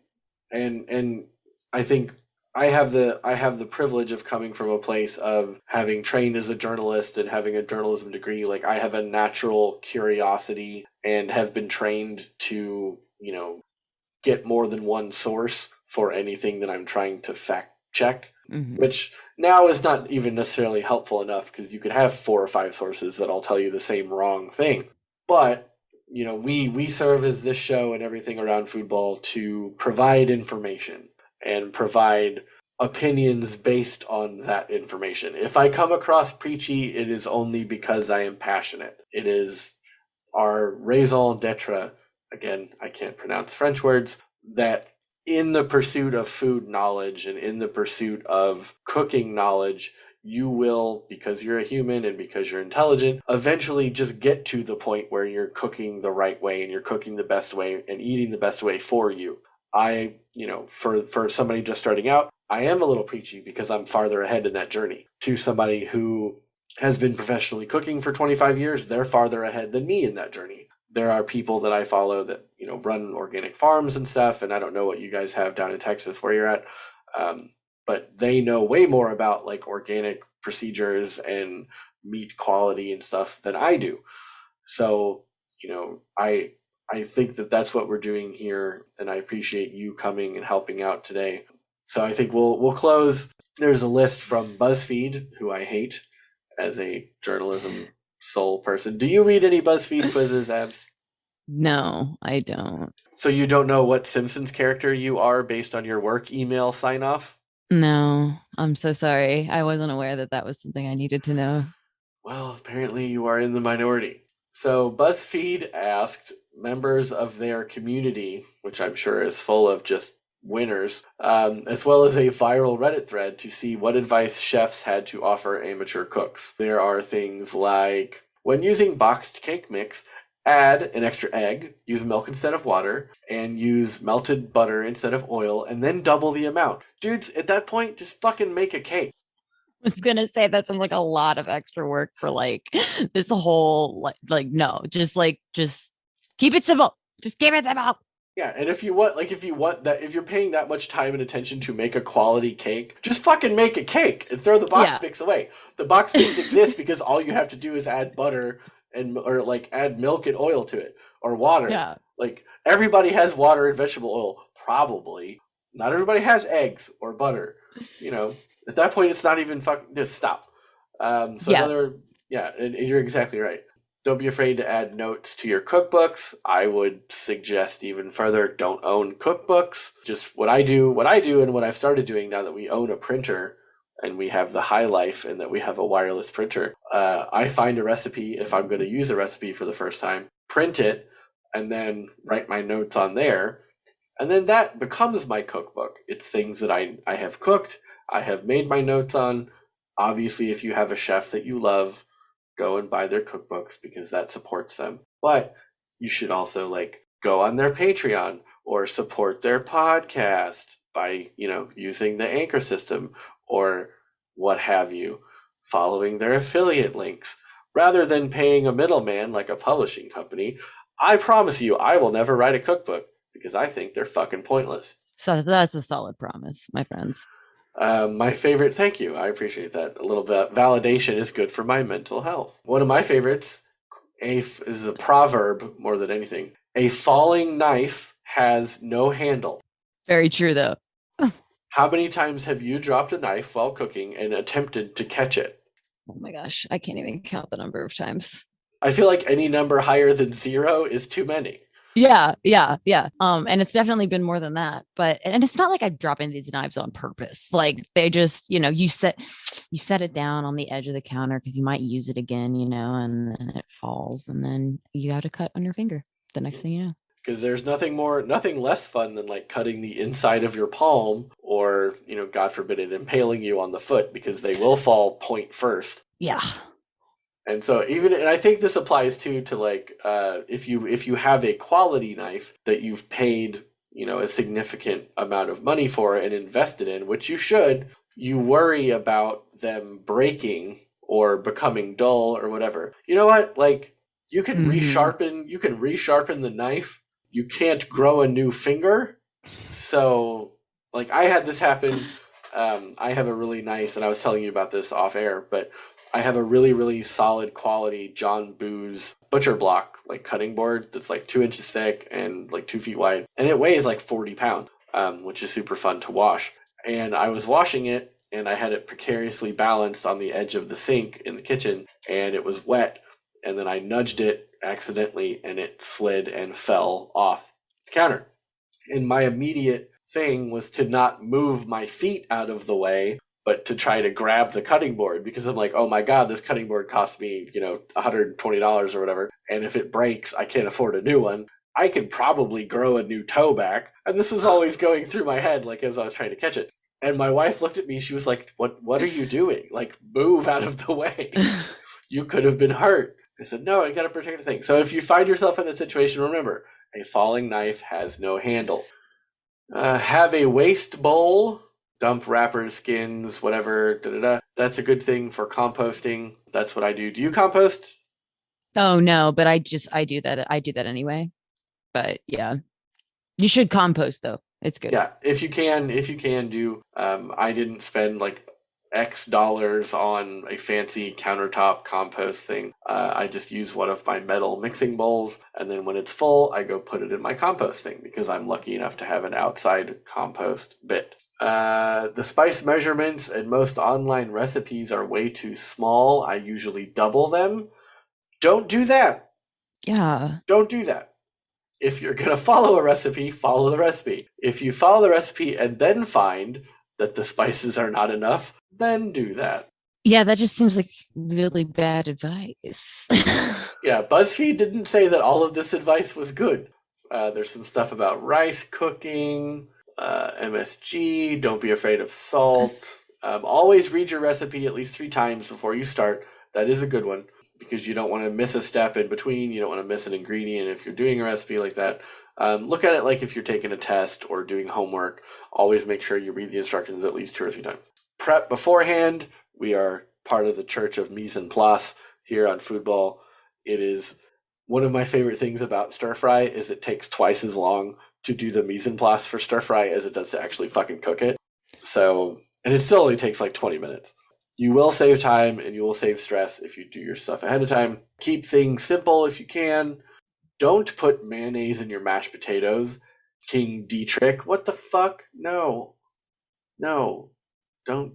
And I think I have the privilege of coming from a place of having trained as a journalist and having a journalism degree. Like, I have a natural curiosity and have been trained to, get more than one source for anything that I'm trying to fact check, which now is not even necessarily helpful enough, because you could have 4 or 5 sources that all tell you the same wrong thing. But, we serve as this show and everything around Foodball to provide information and provide opinions based on that information. If I come across preachy, it is only because I am passionate. It is our raison d'etre. Again, I can't pronounce French words, that in the pursuit of food knowledge and in the pursuit of cooking knowledge, you will, because you're a human and because you're intelligent, eventually just get to the point where you're cooking the right way and you're cooking the best way and eating the best way for you. For somebody just starting out, I am a little preachy because I'm farther ahead in that journey. To somebody who has been professionally cooking for 25 years, they're farther ahead than me in that journey. There are people that I follow that, run organic farms and stuff, and I don't know what you guys have down in Texas where you're at, but they know way more about like organic procedures and meat quality and stuff than I do. So, I think that that's what we're doing here, and I appreciate you coming and helping out today. So I think we'll close. There's a list from BuzzFeed, who I hate as a journalism soul person. Do you read any BuzzFeed quizzes, Abbs? No, I don't. So you don't know what Simpsons character you are based on your work email sign off? No, I'm so sorry. I wasn't aware that that was something I needed to know. Well, apparently you are in the minority. So BuzzFeed asked members of their community, which I'm sure is full of just winners, as well as a viral Reddit thread, to see what advice chefs had to offer amateur cooks. There are things like, when using boxed cake mix, add an extra egg, use milk instead of water, and use melted butter instead of oil, and then double the amount. Dudes, at that point, just fucking make a cake. I was gonna say that sounds like a lot of extra work for like this whole no, just keep it simple. Just keep it simple. Yeah, and if you want that, if you're paying that much time and attention to make a quality cake, just fucking make a cake and throw the box mix away. The box mix exists because all you have to do is add butter or like add milk and oil to it or water. Yeah. Like everybody has water and vegetable oil, probably. Not everybody has eggs or butter. You know, at that point, it's not even fucking. Just stop. And you're exactly right. Don't be afraid to add notes to your cookbooks. I would suggest even further, don't own cookbooks. Just what I do and what I've started doing now that we own a printer and we have the high life and that we have a wireless printer. I find a recipe, if I'm going to use a recipe for the first time, print it, and then write my notes on there. And then that becomes my cookbook. It's things that I have cooked, I have made my notes on. Obviously, if you have a chef that you love, go and buy their cookbooks because that supports them. But you should also go on their Patreon or support their podcast by, using the Anchor system or what have you, following their affiliate links rather than paying a middleman like a publishing company. I promise you, I will never write a cookbook because I think they're fucking pointless. So that's a solid promise, my friends. My favorite, thank you. I appreciate that. A little bit validation is good for my mental health. One of my favorites is a proverb more than anything. A falling knife has no handle. Very true, though. How many times have you dropped a knife while cooking and attempted to catch it? Oh my gosh, I can't even count the number of times. I feel like any number higher than 0 is too many. Yeah. And it's definitely been more than that. And it's not like I'm dropping these knives on purpose. Like they just, you set it down on the edge of the counter because you might use it again, and then it falls, and then you got to cut on your finger. The next thing you know. Because there's nothing less fun than like cutting the inside of your palm, or God forbid it impaling you on the foot, because they will fall point first. Yeah. And so and I think this applies too to if you have a quality knife that you've paid, a significant amount of money for and invested in, which you should, you worry about them breaking or becoming dull or whatever. You know what? Like you can resharpen the knife. You can't grow a new finger. So I had this happen. I have a really nice, and I was telling you about this off air, but I have a really, really solid quality John Boo's butcher block, cutting board that's 2 inches thick and 2 feet wide. And it weighs 40 pounds, which is super fun to wash. And I was washing it and I had it precariously balanced on the edge of the sink in the kitchen and it was wet. And then I nudged it accidentally and it slid and fell off the counter. And my immediate thing was to not move my feet out of the way, but to try to grab the cutting board, because I'm like, oh my God, this cutting board cost me, $120 or whatever. And if it breaks, I can't afford a new one. I could probably grow a new toe back. And this was always going through my head, as I was trying to catch it. And my wife looked at me. She was like, what are you doing? Move out of the way. You could have been hurt. I said, no, I got to protect the thing. So if you find yourself in that situation, remember, a falling knife has no handle. Have a waste bowl. Dump wrappers, skins, whatever. That's a good thing for composting. That's what I do. Do you compost? Oh no, but I do that. I do that anyway. But yeah, you should compost though. It's good. Yeah, if you can do. I didn't spend X dollars on a fancy countertop compost thing. I just use one of my metal mixing bowls, and then when it's full, I go put it in my compost thing because I'm lucky enough to have an outside compost bit. The spice measurements in most online recipes are way too small. I usually double them. Don't do that. Yeah. Don't do that. If you're going to follow a recipe, follow the recipe. If you follow the recipe and then find that the spices are not enough, then do that. Yeah, that just seems like really bad advice. Yeah, BuzzFeed didn't say that all of this advice was good. There's some stuff about rice cooking, MSG, don't be afraid of salt. Always read your recipe at least 3 times before you start. That is a good one because you don't want to miss a step in between. You don't want to miss an ingredient if you're doing a recipe like that. Look at it like if you're taking a test or doing homework. Always make sure you read the instructions at least 2 or 3 times. Prep beforehand. We are part of the Church of Mise en Place here on Foodball. It is one of my favorite things about stir fry is it takes twice as long to do the mise en place for stir fry as it does to actually fucking cook it. So, and it still only takes like 20 minutes. You will save time and you will save stress if you do your stuff ahead of time. Keep things simple if you can. Don't put mayonnaise in your mashed potatoes. King Dietrich, what the fuck? No. Don't.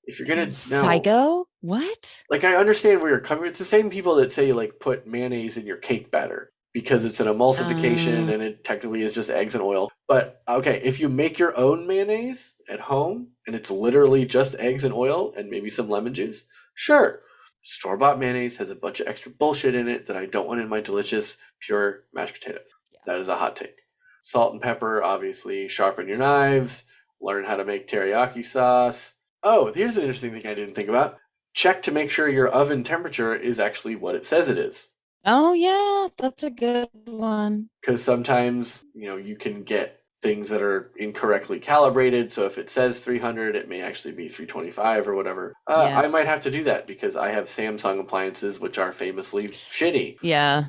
If you're gonna Psycho? What? Like, I understand where you're coming. It's the same people that say like put mayonnaise in your cake batter because it's an emulsification and it technically is just eggs and oil. But okay, if you make your own mayonnaise at home and it's literally just eggs and oil and maybe some lemon juice, sure. Store-bought mayonnaise has a bunch of extra bullshit in it that I don't want in my delicious pure mashed potatoes. Yeah. That is a hot take. Salt and pepper, obviously. Sharpen your knives. Learn how to make teriyaki sauce. Oh, here's an interesting thing I didn't think about. Check to make sure your oven temperature is actually what it says it is. Oh, yeah, that's a good one. Because sometimes, you can get things that are incorrectly calibrated. So if it says 300, it may actually be 325 or whatever. I might have to do that because I have Samsung appliances, which are famously shitty. Yeah,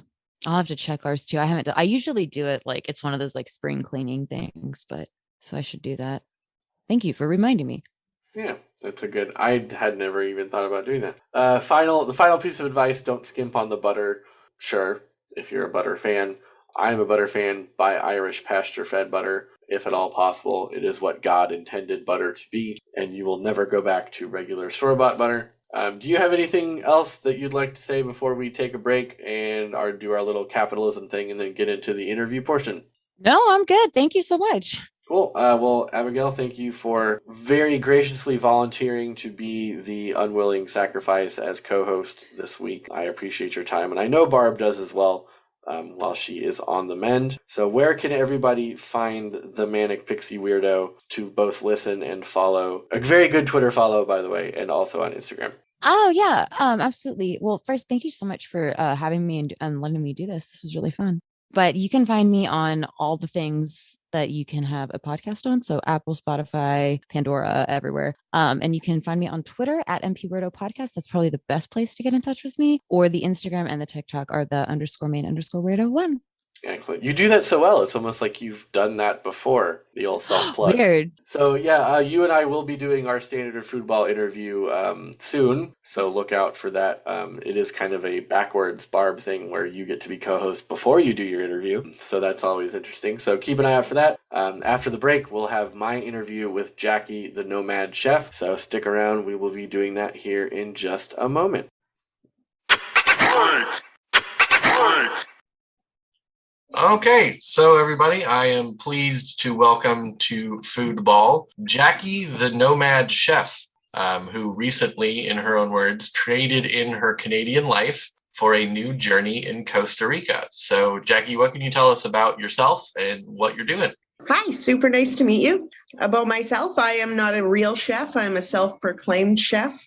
I'll have to check ours too. I usually do it like it's one of those like spring cleaning things, but so I should do that. Thank you for reminding me. Yeah, that's a good. I had never even thought about doing that. The final piece of advice: don't skimp on the butter. Sure, if you're a butter fan. I'm a butter fan. Buy Irish pasture-fed butter, if at all possible. It is what God intended butter to be, and you will never go back to regular store-bought butter. Do you have anything else that you'd like to say before we take a break and do our little capitalism thing and then get into the interview portion? No, I'm good. Thank you so much. Cool. Well, Abigail, thank you for very graciously volunteering to be the unwilling sacrifice as co-host this week. I appreciate your time, and I know Barb does as well. While she is on the mend. So where can everybody find the Manic Pixie Weirdo to both listen and follow? A very good Twitter follow, by the way, and also on Instagram. Oh, yeah, absolutely. Well, first, thank you so much for having me and letting me do this. This was really fun. But you can find me on all the things that you can have a podcast on. So Apple, Spotify, Pandora, everywhere. And you can find me on Twitter at MP Weirdo Podcast. That's probably the best place to get in touch with me. Or the Instagram and the TikTok are the _main_weirdo1. Excellent. You do that so well. It's almost like you've done that before, the old self-plug. Weird. So yeah, you and I will be doing our standard Foodball interview soon. So look out for that. It is kind of a backwards Barb thing where you get to be co-host before you do your interview. So that's always interesting. So keep an eye out for that. After the break, we'll have my interview with Jacki the Nomad Chef. So stick around. We will be doing that here in just a moment. Okay, so everybody, I am pleased to welcome to Foodball Jacki the Nomad Chef, who recently, in her own words, traded in her Canadian life for a new journey in Costa Rica. So, Jacki, what can you tell us about yourself and what you're doing? Hi, super nice to meet you. About myself, I am not a real chef. I'm a self-proclaimed chef.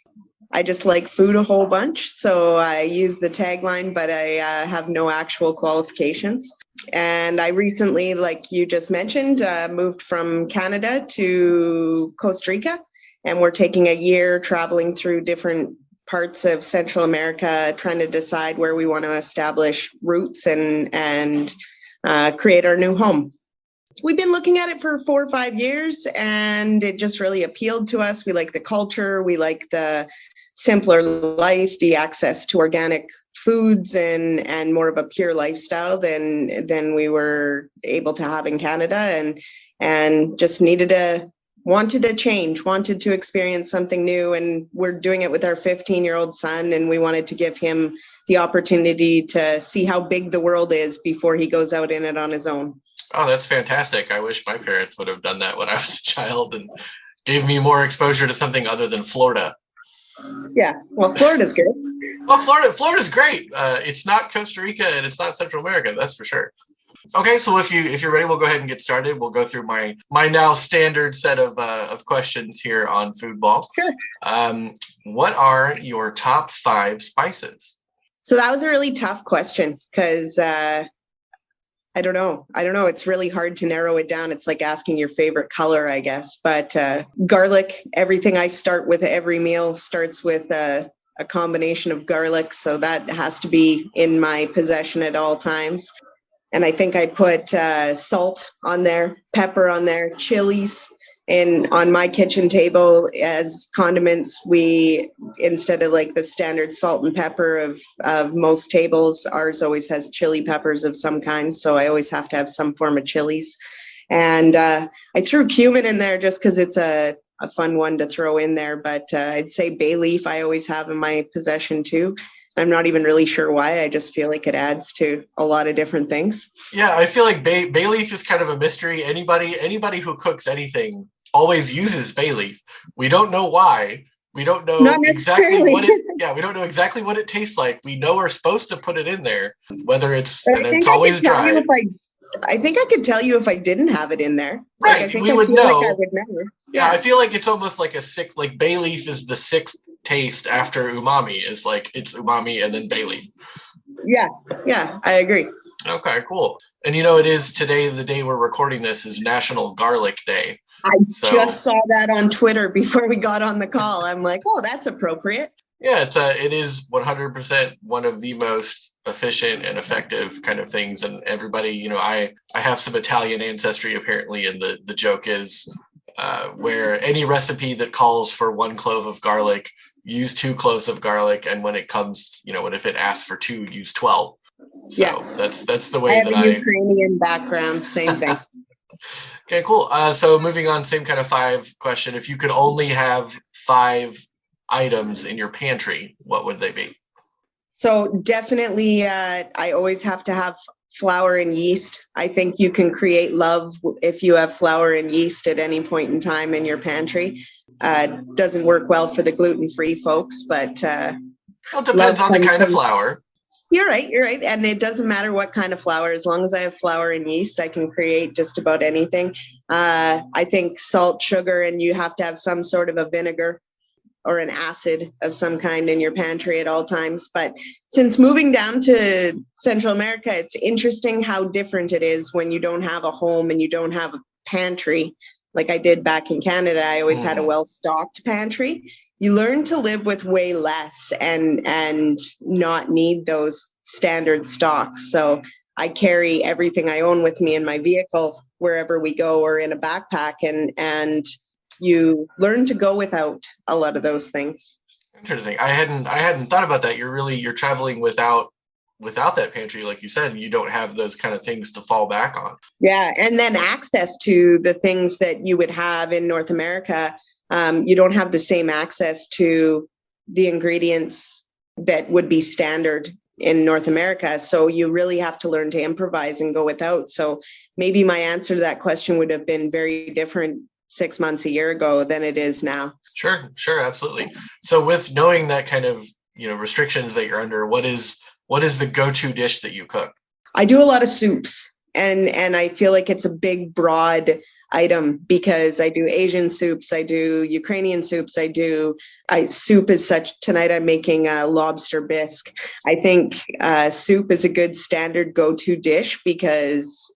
I just like food a whole bunch, so I use the tagline, but I have no actual qualifications. And I recently, like you just mentioned, moved from Canada to Costa Rica, and we're taking a year traveling through different parts of Central America, trying to decide where we want to establish roots and create our new home. We've been looking at it for 4 or 5 years, and it just really appealed to us. We like the culture, we like the simpler life, the access to organic foods and more of a pure lifestyle than we were able to have in Canada, and just wanted a change, wanted to experience something new. And we're doing it with our 15-year-old son, and we wanted to give him the opportunity to see how big the world is before he goes out in it on his own. Oh, that's fantastic. I wish my parents would have done that when I was a child and gave me more exposure to something other than Florida. Yeah, well, Florida's good. Well, Florida's great. It's not Costa Rica and it's not Central America, that's for sure. Okay, so if you're ready, we'll go ahead and get started. We'll go through my now standard set of questions here on Foodball. Sure. What are your top 5 spices? So that was a really tough question because I don't know. It's really hard to narrow it down. It's like asking your favorite color, I guess. But garlic, everything I start with every meal starts with a combination of garlic. So that has to be in my possession at all times. And I think I put salt on there, pepper on there, chilies. And on my kitchen table as condiments, we, instead of like the standard salt and pepper of most tables, ours always has chili peppers of some kind. So I always have to have some form of chilies. And I threw cumin in there just because it's a fun one to throw in there. But I'd say bay leaf I always have in my possession too. I'm not even really sure why. I just feel like it adds to a lot of different things. Yeah, I feel like bay leaf is kind of a mystery. Anybody who cooks anything always uses bay leaf. We don't know why. We don't know exactly what it. Yeah, we don't know exactly what it tastes like. We know we're supposed to put it in there, whether it's and it's always dry. I think I could tell you if I didn't have it in there. Right, like, I think we would know. Like I would know. Yeah, I feel like it's almost like like bay leaf is the sixth taste after umami. Is like it's umami and then bay leaf. Yeah, I agree. Okay, cool. And it is today, the day we're recording this is National Garlic Day. I just saw that on Twitter before we got on the call. I'm like, oh, that's appropriate. Yeah, it is 100% one of the most efficient and effective kind of things. And everybody, I have some Italian ancestry apparently, and the joke is where any recipe that calls for 1 clove of garlic, use 2 cloves of garlic, and when it comes, if it asks for 2, use 12. So that's the way I have a Ukrainian background, same thing. Okay, cool. So moving on, same kind of 5 question. If you could only have 5 items in your pantry, what would they be? So definitely, I always have to have flour and yeast. I think you can create love if you have flour and yeast at any point in time in your pantry. Doesn't work well for the gluten-free folks, but well, it depends on the kind of flour. You're right. And it doesn't matter what kind of flour. As long as I have flour and yeast, I can create just about anything. I think salt, sugar, and you have to have some sort of a vinegar or an acid of some kind in your pantry at all times. But since moving down to Central America, it's interesting how different it is when you don't have a home and you don't have a pantry. Like I did back in Canada, I always had a well-stocked pantry. You learn to live with way less and not need those standard stocks. So I carry everything I own with me in my vehicle wherever we go, or in a backpack, and you learn to go without a lot of those things. Interesting. I hadn't thought about that. You're traveling without that pantry, like you said. You don't have those kind of things to fall back on. Yeah, and then access to the things that you would have in North America. You don't have the same access to the ingredients that would be standard in North America. So you really have to learn to improvise and go without. So maybe my answer to that question would have been very different 6 months, a year ago than it is now. Sure, absolutely. So with knowing that kind of, restrictions that you're under, what is the go-to dish that you cook? I do a lot of soups, and I feel like it's a big, broad item because I do Asian soups, I do Ukrainian soups, soup is such, tonight I'm making a lobster bisque. I think soup is a good standard go-to dish because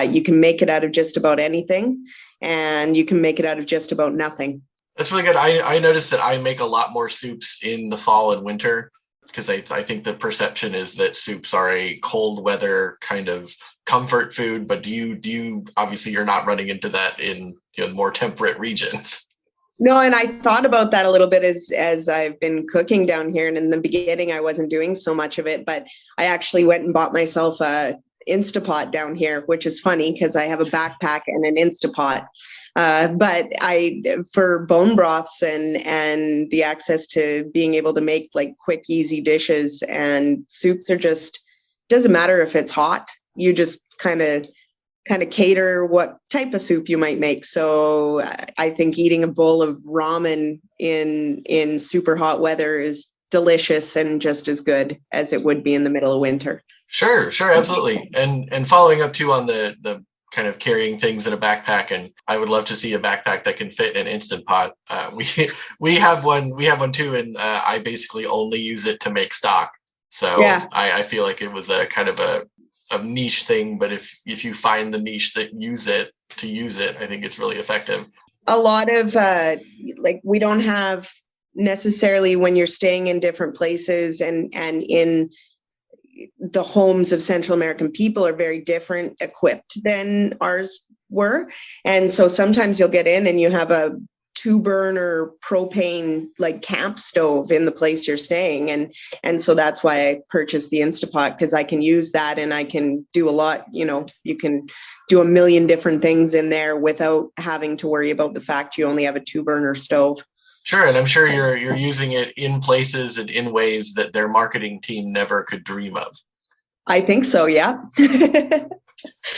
you can make it out of just about anything, and you can make it out of just about nothing. That's really good. I noticed that I make a lot more soups in the fall and winter because I think the perception is that soups are a cold weather kind of comfort food. But do you obviously you're not running into that in more temperate regions? No, and I thought about that a little bit as I've been cooking down here. And in the beginning, I wasn't doing so much of it, but I actually went and bought myself a Instapot down here, which is funny because I have a backpack and an Instapot. But for bone broths and the access to being able to make like quick, easy dishes, and soups are just, doesn't matter if it's hot. You just kind of cater what type of soup you might make. So I think eating a bowl of ramen in super hot weather is delicious and just as good as it would be in the middle of winter. Sure, absolutely. And following up too on the kind of carrying things in a backpack, and I would love to see a backpack that can fit an Instant Pot. We have one too, and I basically only use it to make stock. So yeah. I feel like it was a kind of a niche thing, but if you find the niche that use it, I think it's really effective. A lot of we don't have necessarily, when you're staying in different places and in the homes of Central American people are very different equipped than ours were. And so sometimes you'll get in and you have a 2-burner propane like camp stove in the place you're staying. And so that's why I purchased the Instapot, because I can use that and I can do a lot, you can do a million different things in there without having to worry about the fact you only have a 2-burner stove. Sure, and I'm sure you're using it in places and in ways that their marketing team never could dream of. I think so, yeah.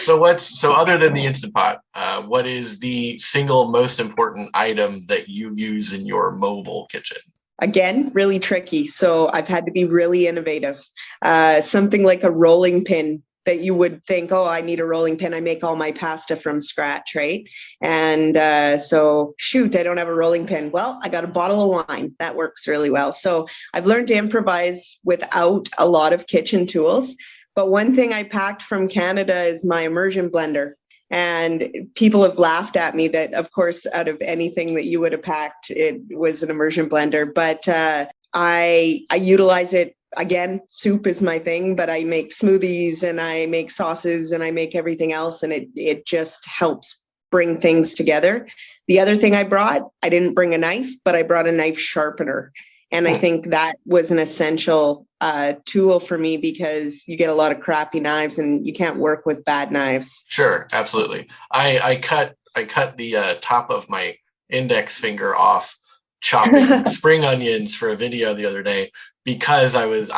So other than the Instant Pot, what is the single most important item that you use in your mobile kitchen? Again, really tricky. So I've had to be really innovative. Something like a rolling pin that you would think, oh, I need a rolling pin. I make all my pasta from scratch, right? And so shoot, I don't have a rolling pin. Well, I got a bottle of wine. That works really well. So I've learned to improvise without a lot of kitchen tools. But one thing I packed from Canada is my immersion blender. And people have laughed at me that, of course, out of anything that you would have packed, it was an immersion blender. But I utilize it. Again, soup is my thing, but I make smoothies and I make sauces and I make everything else. And it just helps bring things together. The other thing I brought, I didn't bring a knife, but I brought a knife sharpener. And I think that was an essential tool for me, because you get a lot of crappy knives and you can't work with bad knives. Sure, absolutely. I cut the top of my index finger off chopping spring onions for a video the other day because I was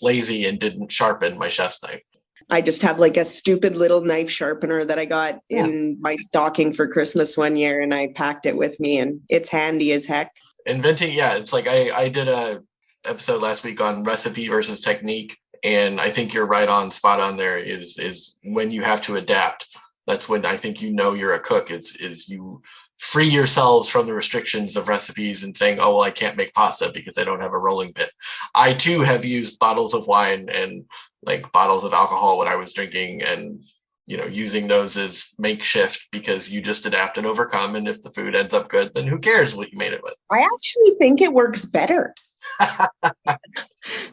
lazy and didn't sharpen my chef's knife. I just have like a stupid little knife sharpener that I got in my stocking for Christmas one year, and I packed it with me, and it's handy as heck. Inventing, it's like I did a episode last week on recipe versus technique, and I think you're right on spot on there. Is when you have to adapt. That's when I think you're a cook. Is you free yourselves from the restrictions of recipes and saying, oh, well, I can't make pasta because I don't have a rolling pin. I too have used bottles of wine and like bottles of alcohol when I was drinking, and using those as makeshift because you just adapt and overcome. And if the food ends up good, then who cares what you made it with? I actually think it works better.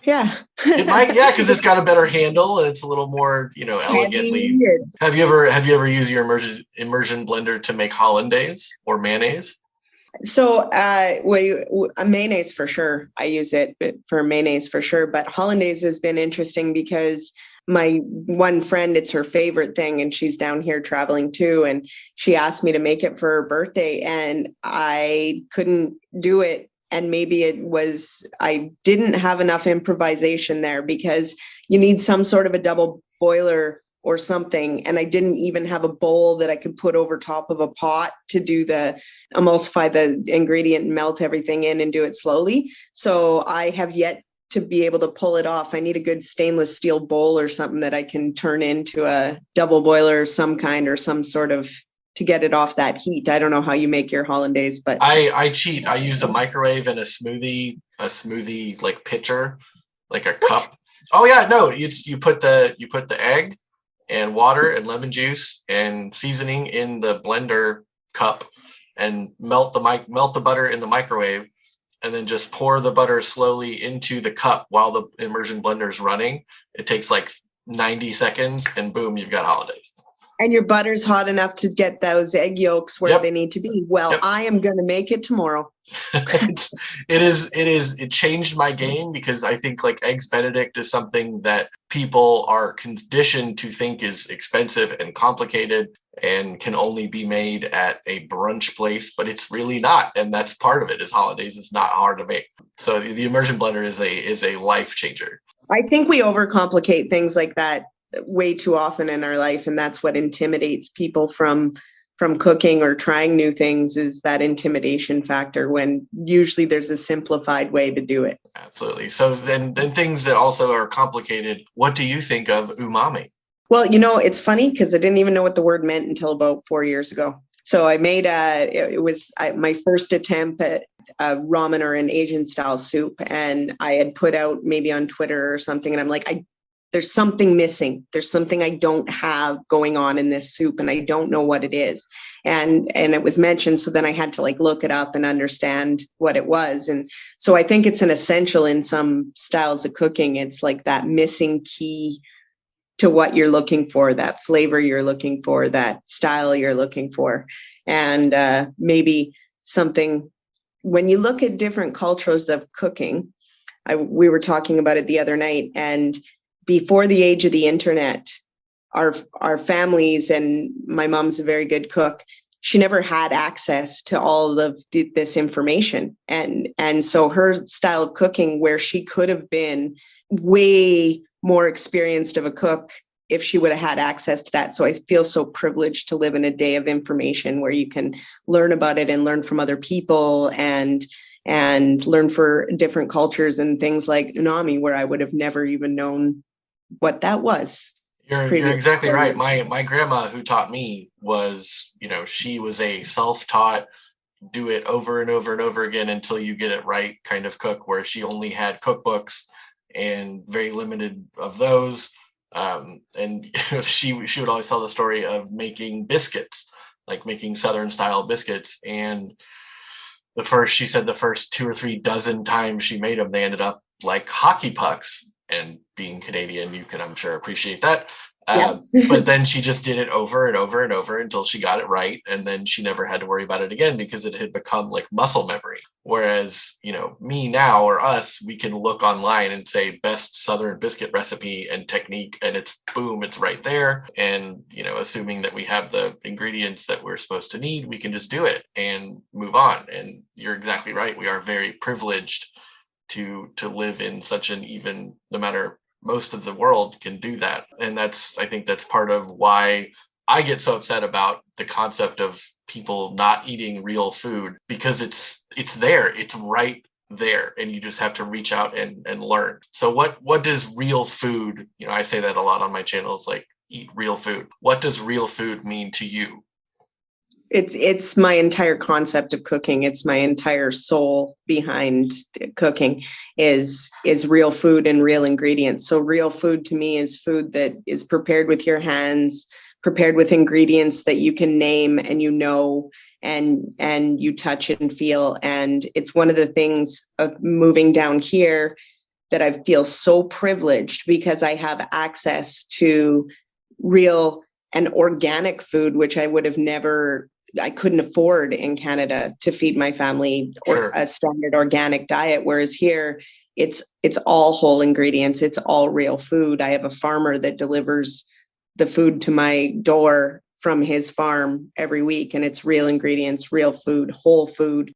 Yeah. It might, because it's got a better handle and it's a little more, elegantly. Have you ever used your immersion blender to make hollandaise or mayonnaise? So mayonnaise for sure. I use it for mayonnaise for sure. But hollandaise has been interesting because my one friend, it's her favorite thing, and she's down here traveling too. And she asked me to make it for her birthday, and I couldn't do it. And maybe it was, I didn't have enough improvisation there, because you need some sort of a double boiler or something. And I didn't even have a bowl that I could put over top of a pot to do emulsify the ingredient and melt everything in and do it slowly. So I have yet to be able to pull it off. I need a good stainless steel bowl or something that I can turn into a double boiler of some kind, or some sort of, to get it off that heat. I don't know how you make your hollandaise, but I cheat. I use a microwave and a smoothie like pitcher, like a cup. Oh yeah, no, you put the egg and water and lemon juice and seasoning in the blender cup and melt the butter in the microwave, and then just pour the butter slowly into the cup while the immersion blender is running. It takes like 90 seconds and boom, you've got hollandaise. And your butter's hot enough to get those egg yolks where they need to be. Well, I am going to make it tomorrow. It changed my game, because I think like Eggs Benedict is something that people are conditioned to think is expensive and complicated and can only be made at a brunch place, but it's really not. And that's part of it, is hollandaise is not hard to make. So the immersion blender is a life changer. I think we overcomplicate things like that way too often in our life, and that's what intimidates people from cooking or trying new things, is that intimidation factor, when usually there's a simplified way to do it. Absolutely. So then things that also are complicated, what do you think of umami? Well, it's funny because I didn't even know what the word meant until about 4 years ago. So I made my first attempt at a ramen or an Asian style soup, and I had put out maybe on Twitter or something, and I'm like, I there's something missing. There's something I don't have going on in this soup, and I don't know what it is. And it was mentioned, so then I had to like look it up and understand what it was. And so I think it's an essential in some styles of cooking. It's like that missing key to what you're looking for, that flavor you're looking for, that style you're looking for. And maybe something, when you look at different cultures of cooking, we were talking about it the other night, and before the age of the internet, our families, and my mom's a very good cook, she never had access to all of this information. And so her style of cooking, where she could have been way more experienced of a cook if she would have had access to that. So I feel so privileged to live in a day of information where you can learn about it and learn from other people and learn for different cultures and things like unami, where I would have never even known what that was. You're exactly right. My grandma, who taught me, was, she was a self-taught, do it over and over and over again until you get it right kind of cook, where she only had cookbooks and very limited of those. And she would always tell the story of making biscuits, like making Southern style biscuits. And she said the first 2 or 3 dozen times she made them, they ended up like hockey pucks. And being Canadian, you can, I'm sure, appreciate that. But then she just did it over and over and over until she got it right. And then she never had to worry about it again because it had become like muscle memory. Whereas, me now, or us, we can look online and say best Southern biscuit recipe and technique, and it's boom, it's right there. And, assuming that we have the ingredients that we're supposed to need, we can just do it and move on. And you're exactly right. We are very privileged to live in such an even, no matter, most of the world can do that. And I think that's part of why I get so upset about the concept of people not eating real food, because it's there, it's right there, and you just have to reach out and learn. So what does real food, I say that a lot on my channels, like eat real food. What does real food mean to you? It's my entire concept of cooking. It's my entire soul behind cooking is real food and real ingredients. So real food to me is food that is prepared with your hands, prepared with ingredients that you can name and and you touch and feel. And it's one of the things of moving down here that I feel so privileged, because I have access to real and organic food, which I couldn't afford in Canada to feed my family or a standard organic diet. Whereas here, it's all whole ingredients. It's all real food. I have a farmer that delivers the food to my door from his farm every week, and it's real ingredients, real food, whole food.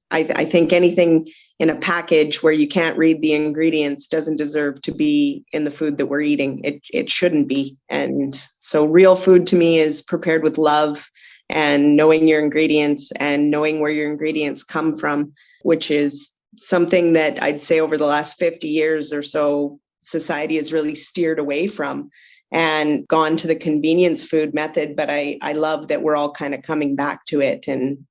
I think anything in a package where you can't read the ingredients doesn't deserve to be in the food that we're eating. It shouldn't be. And so real food to me is prepared with love and knowing your ingredients and knowing where your ingredients come from, which is something that I'd say over the last 50 years or so, society has really steered away from and gone to the convenience food method. But I love that we're all kind of coming back to it and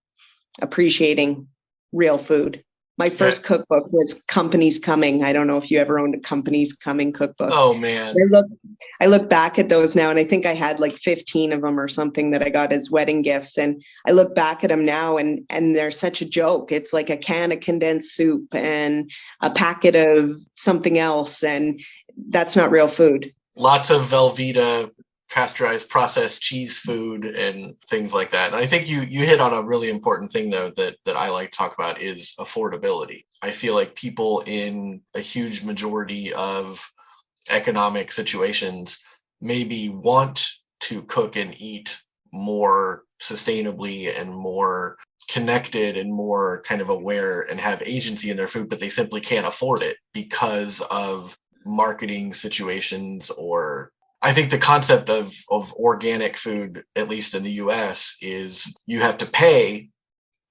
appreciating real food. My first cookbook was Company's Coming. I don't know if you ever owned a Company's Coming cookbook. Oh, man. I look back at those now, and I think I had like 15 of them or something that I got as wedding gifts. And I look back at them now, and they're such a joke. It's like a can of condensed soup and a packet of something else. And that's not real food. Lots of Velveeta, pasteurized processed cheese food and things like that. And I think you hit on a really important thing, though, that I like to talk about is affordability. I feel like people in a huge majority of economic situations maybe want to cook and eat more sustainably and more connected and more kind of aware and have agency in their food, but they simply can't afford it because of marketing situations. Or I think the concept of organic food, at least in the US, is you have to pay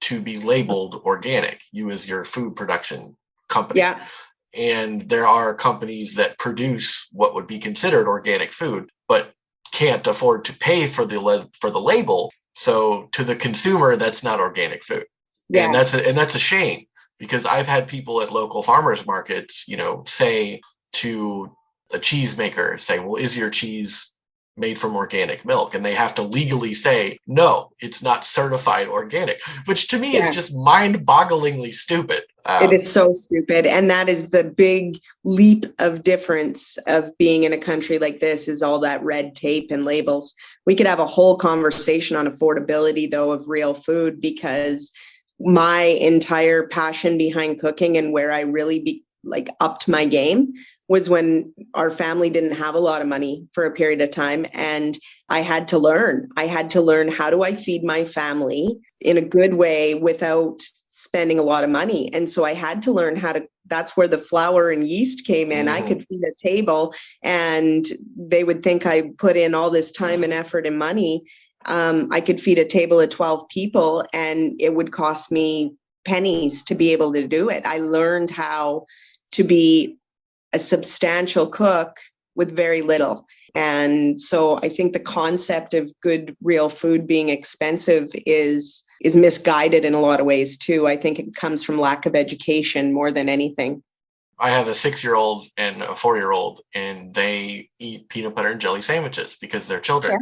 to be labeled organic, you as your food production company. Yeah. And there are companies that produce what would be considered organic food, but can't afford to pay for the label. So to the consumer, that's not organic food. Yeah. And that's a shame, because I've had people at local farmers markets, say to the cheesemaker say, well, is your cheese made from organic milk? And they have to legally say, no, it's not certified organic, which to me is just mind-bogglingly stupid. It is so stupid. And that is the big leap of difference of being in a country like this, is all that red tape and labels. We could have a whole conversation on affordability, though, of real food, because my entire passion behind cooking and where I really upped my game was when our family didn't have a lot of money for a period of time. And I had to learn how do I feed my family in a good way without spending a lot of money. And so I had to learn that's where the flour and yeast came in. I could feed a table and they would think I put in all this time and effort and money. I could feed a table of 12 people and it would cost me pennies to be able to do it. I learned how to be a substantial cook with very little. And so I think the concept of good, real food being expensive is misguided in a lot of ways too. I think it comes from lack of education more than anything. I have a 6-year-old and a 4-year-old, and they eat peanut butter and jelly sandwiches because they're children.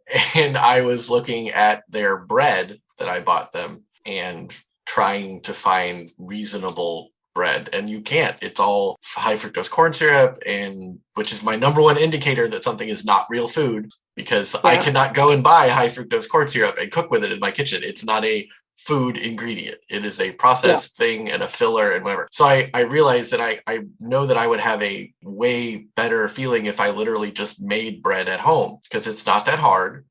Yeah. And I was looking at their bread that I bought them and trying to find reasonable bread, and you can't. It's all high fructose corn syrup, and which is my number one indicator that something is not real food, because I cannot go and buy high fructose corn syrup and cook with it in my kitchen. It's not a food ingredient. It is a processed thing and a filler and whatever. So I realized that I know that I would have a way better feeling if I literally just made bread at home, because it's not that hard.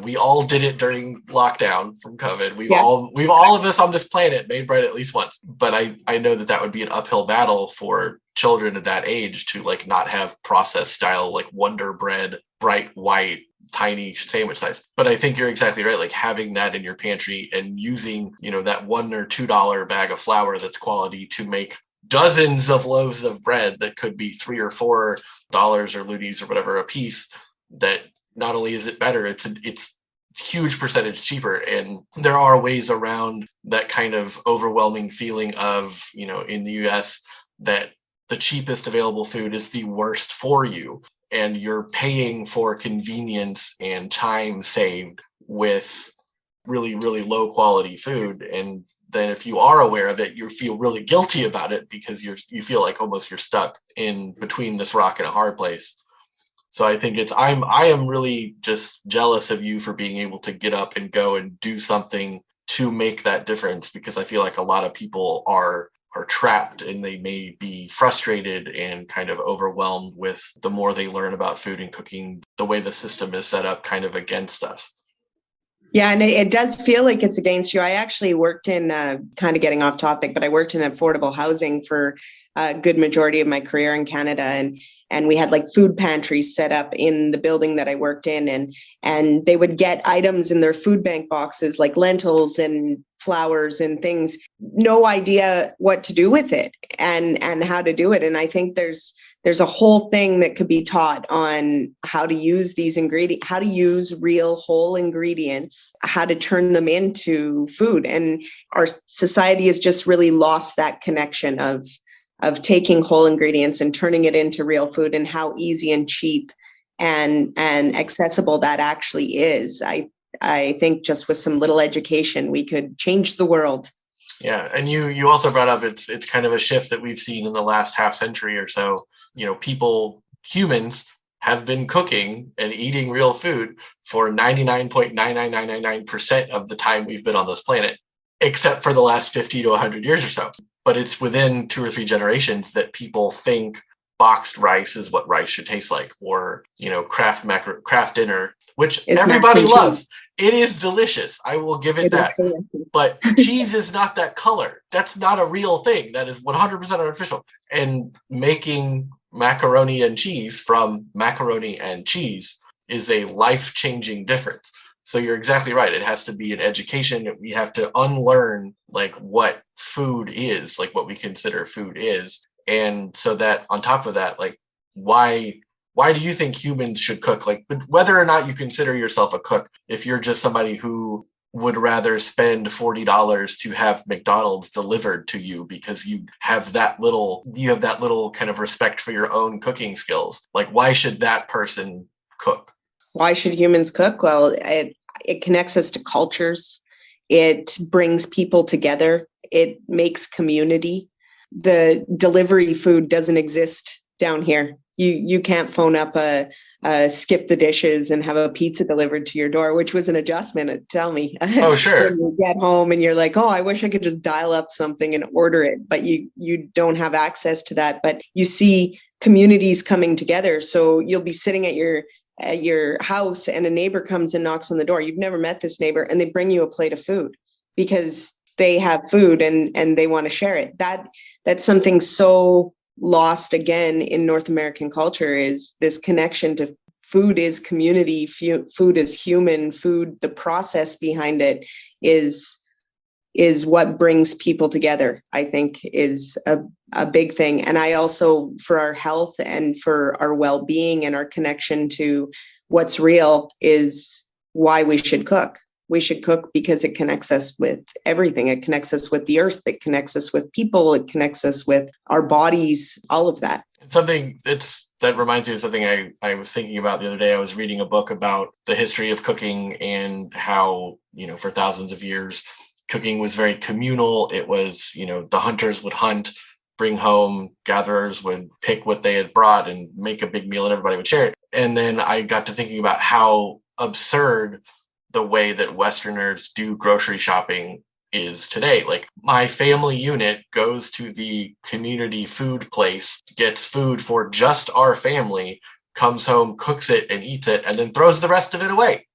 We all did it during lockdown from COVID. We've all of us on this planet made bread at least once. But I know that would be an uphill battle for children at that age to not have processed style, Wonder Bread, bright white, tiny sandwich size. But I think you're exactly right. Having that in your pantry and using, that $1 or $2 bag of flour that's quality to make dozens of loaves of bread that could be $3 or $4 or loonies or whatever a piece, that not only is it better, it's huge percentage cheaper. And there are ways around that kind of overwhelming feeling of, in the US, that the cheapest available food is the worst for you. And you're paying for convenience and time saved with really, really low quality food. And then if you are aware of it, you feel really guilty about it because you feel like almost you're stuck in between this rock and a hard place. So I think I am really just jealous of you for being able to get up and go and do something to make that difference, because I feel like a lot of people are trapped and they may be frustrated and kind of overwhelmed with the more they learn about food and cooking, the way the system is set up kind of against us. Yeah, and it does feel like it's against you. I actually worked in, kind of getting off topic, but I worked in affordable housing for a good majority of my career in Canada. And we had food pantries set up in the building that I worked in. And they would get items in their food bank boxes like lentils and flours and things, no idea what to do with it and how to do it. And I think there's a whole thing that could be taught on how to use these ingredients, how to use real whole ingredients, how to turn them into food. And our society has just really lost that connection of taking whole ingredients and turning it into real food, and how easy and cheap and accessible that actually is. I think just with some little education, we could change the world. Yeah, and you also brought up it's kind of a shift that we've seen in the last half century or so. Humans have been cooking and eating real food for 99.99999% of the time we've been on this planet, except for the last 50 to 100 years or so. But it's within 2 or 3 generations that people think boxed rice is what rice should taste like, or Kraft dinner, which everybody loves. It is delicious. I will give it that. But cheese is not that color. That's not a real thing. That is 100% artificial. And making macaroni and cheese from macaroni and cheese is a life-changing difference. So you're exactly right. It has to be an education. We have to unlearn what food is, what we consider food is. And so that on top of that, why do you think humans should cook? Whether or not you consider yourself a cook, if you're just somebody who would rather spend $40 to have McDonald's delivered to you because you have that little kind of respect for your own cooking skills. Like, why should that person cook? Why should humans cook? Well, it connects us to cultures. It brings people together. It makes community. The delivery food doesn't exist down here. You can't phone up a skip the dishes and have a pizza delivered to your door, which was an adjustment. Tell me. Oh, sure. When you get home and you're like, oh, I wish I could just dial up something and order it, but you don't have access to that. But you see communities coming together. So you'll be sitting at your house and a neighbor comes and knocks on the door. You've never met this neighbor and they bring you a plate of food because they have food and they want to share it. That's something so lost again in North American culture, is this connection to food is community, food is human, food, the process behind it is what brings people together, I think is a big thing. And I also, for our health and for our well-being and our connection to what's real, is why we should cook. We should cook because it connects us with everything. It connects us with the earth. It connects us with people. It connects us with our bodies, all of that. Something that reminds me of something I was thinking about the other day. I was reading a book about the history of cooking and how, for thousands of years, cooking was very communal. It was, the hunters would hunt, bring home, gatherers would pick what they had brought and make a big meal and everybody would share it. And then I got to thinking about how absurd the way that Westerners do grocery shopping is today. Like, my family unit goes to the community food place, gets food for just our family, comes home, cooks it and eats it, and then throws the rest of it away.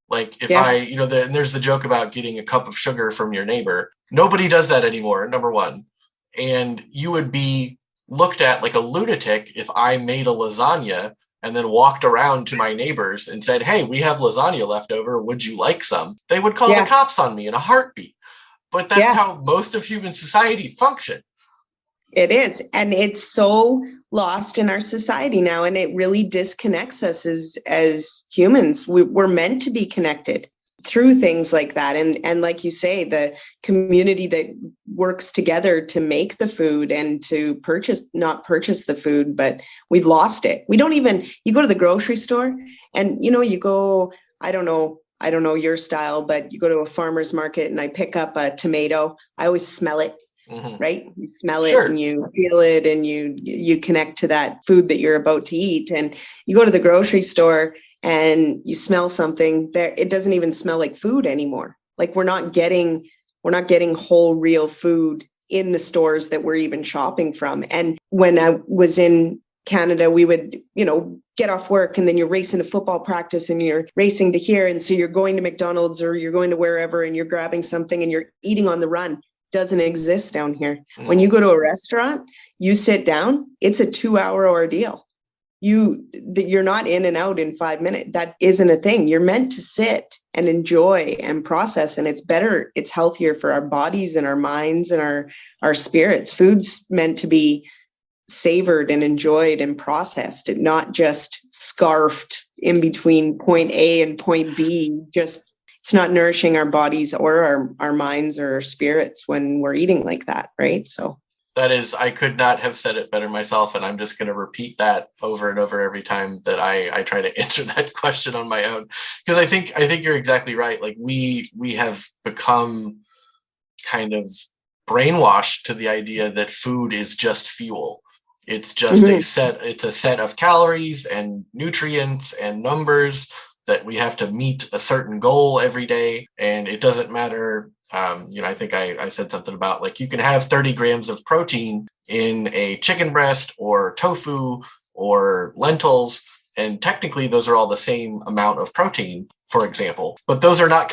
Like, if and there's the joke about getting a cup of sugar from your neighbor. Nobody does that anymore, number one. And you would be looked at like a lunatic if I made a lasagna and then walked around to my neighbors and said, hey, we have lasagna left over. Would you like some? They would call the cops on me in a heartbeat. But that's how most of human society function. It is. And it's so lost in our society now. And it really disconnects us as humans. We're meant to be connected through things like that. And like you say, the community that works together to make the food and to not purchase the food, but we've lost it. You go to the grocery store and, you go, I don't know your style, but you go to a farmer's market and I pick up a tomato. I always smell it, right? You smell it and you feel it and you connect to that food that you're about to eat. And you go to the grocery store and you smell something there, it doesn't even smell like food anymore. Like, we're not getting whole, real food in the stores that we're even shopping from. And when I was in Canada, we would, get off work and then you're racing to football practice and you're racing to here. And so you're going to McDonald's or you're going to wherever and you're grabbing something and you're eating on the run. Doesn't exist down here. When you go to a restaurant, you sit down, it's a 2-hour ordeal. You're not in and out in 5 minutes. That isn't a thing. You're meant to sit and enjoy and process, and it's better. It's healthier for our bodies and our minds and our spirits. Food's meant to be savored and enjoyed and processed, and not just scarfed in between point A and point B. It's not nourishing our bodies or our minds or our spirits when we're eating like that, right? So that is, I could not have said it better myself, and I'm just going to repeat that over and over every time that I try to answer that question on my own, because I think you're exactly right. Like, we have become kind of brainwashed to the idea that food is just fuel. It's just a set of calories and nutrients and numbers that we have to meet a certain goal every day, and it doesn't matter. I think I said something about, like, you can have 30 grams of protein in a chicken breast or tofu or lentils, and technically those are all the same amount of protein, for example, but those are not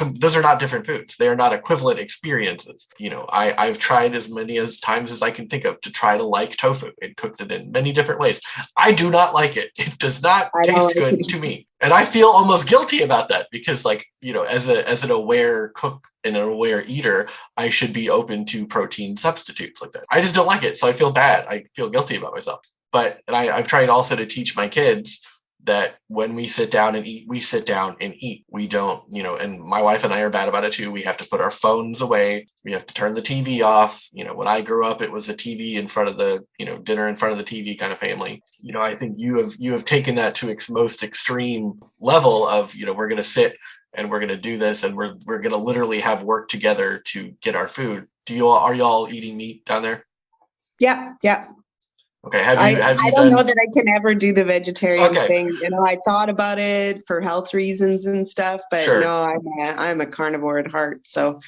different foods. They are not equivalent experiences. I've tried as many times as I can think of to try to like tofu and cooked it in many different ways. I do not like it. It does not taste good to me. And I feel almost guilty about that because, as an aware cook and an aware eater, I should be open to protein substitutes like that. I just don't like it. So I feel bad. I feel guilty about myself. But I've tried also to teach my kids that when we sit down and eat, we sit down and eat. We don't, and my wife and I are bad about it too. We have to put our phones away. We have to turn the TV off. When I grew up, it was the TV in front of the, dinner in front of the TV kind of family. I think you have taken that to its most extreme level of, we're going to sit and we're going to do this, and we're going to literally have work together to get our food. Are y'all eating meat down there? Yeah. Okay. I don't know that I can ever do the vegetarian thing. I thought about it for health reasons and stuff, but sure. No, I'm a carnivore at heart. So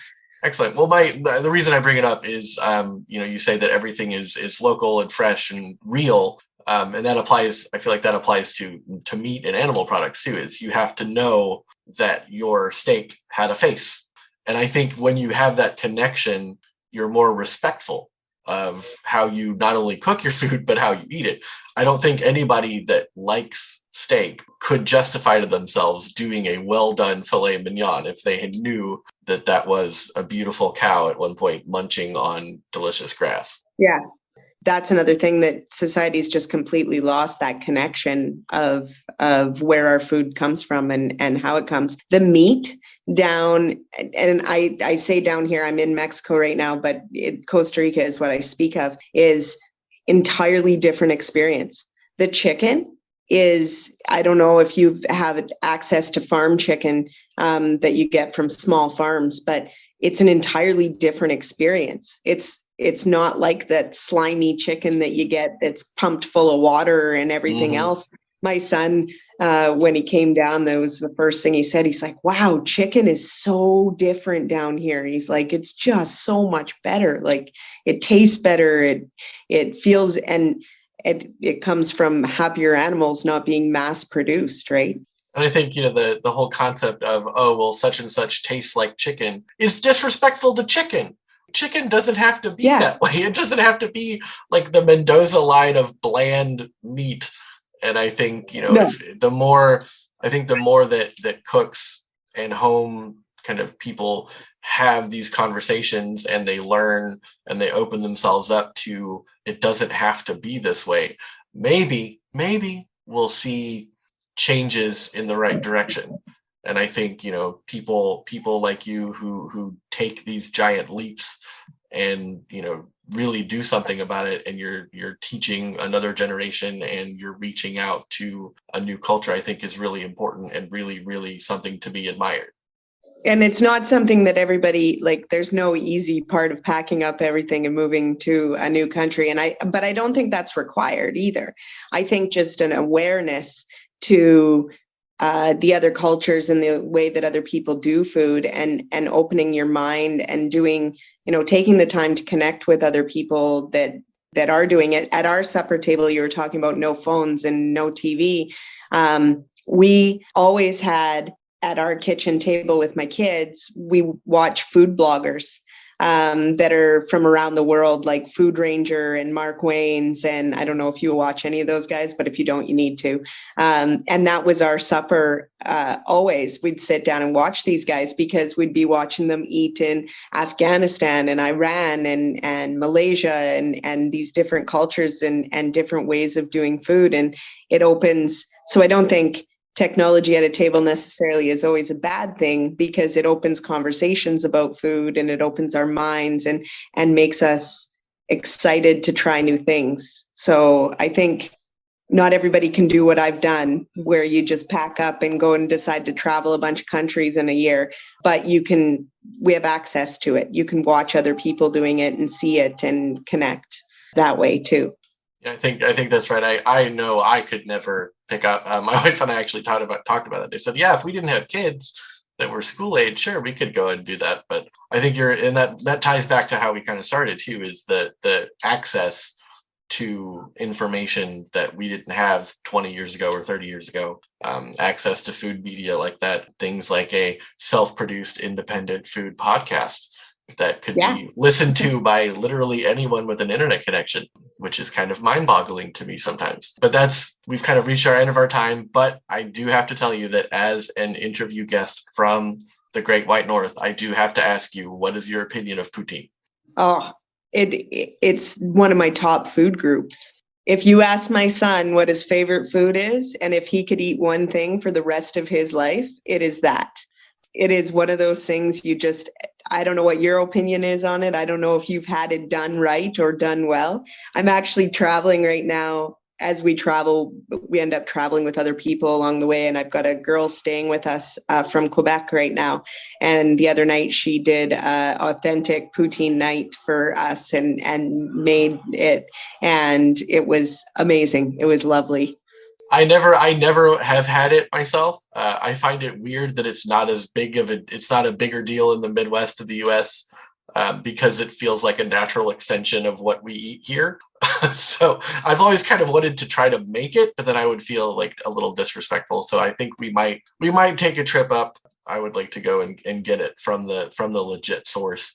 excellent. Well, the reason I bring it up is, you say that everything is local and fresh and real. And that applies, I feel like that applies to meat and animal products too, is you have to know that your steak had a face. And I think when you have that connection, you're more respectful of how you not only cook your food, but how you eat it. I don't think anybody that likes steak could justify to themselves doing a well-done filet mignon if they knew that was a beautiful cow at one point munching on delicious grass. Yeah. That's another thing that society's just completely lost, that connection of where our food comes from and how it comes. The meat down, and I say down here, I'm in Mexico right now, but Costa Rica is what I speak of, is entirely different experience. The chicken is, I don't know if you have access to farm chicken that you get from small farms, but it's an entirely different experience. It's not like that slimy chicken that you get that's pumped full of water and everything else. My son, when he came down, that was the first thing he said. He's like, wow, chicken is so different down here. He's like, it's just so much better. Like, it tastes better. It feels, and it comes from happier animals not being mass produced, right? And I think, the whole concept of, oh, well, such and such tastes like chicken is disrespectful to chicken. Chicken doesn't have to be that way. It doesn't have to be like the Mendoza line of bland meat. And I think, the more that cooks and home kind of people have these conversations and they learn and they open themselves up to, it doesn't have to be this way. Maybe we'll see changes in the right direction. And I think, people like you who take these giant leaps and, really do something about it, and you're teaching another generation and you're reaching out to a new culture, I think is really important and really, really something to be admired. And it's not something that everybody, like, there's no easy part of packing up everything and moving to a new country. But I don't think that's required either. I think just an awareness to the other cultures and the way that other people do food, and opening your mind and doing, taking the time to connect with other people that are doing it. At our supper table, you were talking about no phones and no TV. We always had, at our kitchen table with my kids, we watch food bloggers that are from around the world, like Food Ranger and Mark Wayne's. And I don't know if you watch any of those guys, but if you don't, you need to. And that was our supper. Always, we'd sit down and watch these guys because we'd be watching them eat in Afghanistan and Iran and Malaysia and these different cultures and different ways of doing food. And it opens. So I don't think technology at a table necessarily is always a bad thing, because it opens conversations about food and it opens our minds and makes us excited to try new things. So I think not everybody can do what I've done, where you just pack up and go and decide to travel a bunch of countries in a year, but we have access to it. You can watch other people doing it and see it and connect that way too. Yeah, I think that's right. I know I could never pick up. My wife and I actually talked about it. They said, yeah, if we didn't have kids that were school age, sure, we could go and do that. But I think that ties back to how we kind of started too, is the access to information that we didn't have 20 years ago or 30 years ago. Access to food media like that, things like a self-produced independent food podcast that could be listened to by literally anyone with an internet connection, which is kind of mind-boggling to me sometimes. But we've kind of reached our end of our time. But I do have to tell you that as an interview guest from the Great White North, I do have to ask you, what is your opinion of poutine? Oh, it's one of my top food groups. If you ask my son what his favorite food is, and if he could eat one thing for the rest of his life, it is that. It is one of those things I don't know what your opinion is on it. I don't know if you've had it done right or done well. I'm actually traveling right now. As we travel, we end up traveling with other people along the way. And I've got a girl staying with us from Quebec right now. And the other night she did authentic poutine night for us and made it. And it was amazing. It was lovely. I never have had it myself. I find it weird that it's not a bigger deal in the Midwest of the U.S. Because it feels like a natural extension of what we eat here. So I've always kind of wanted to try to make it, but then I would feel like a little disrespectful. So I think we might take a trip up. I would like to go and get it from the legit source.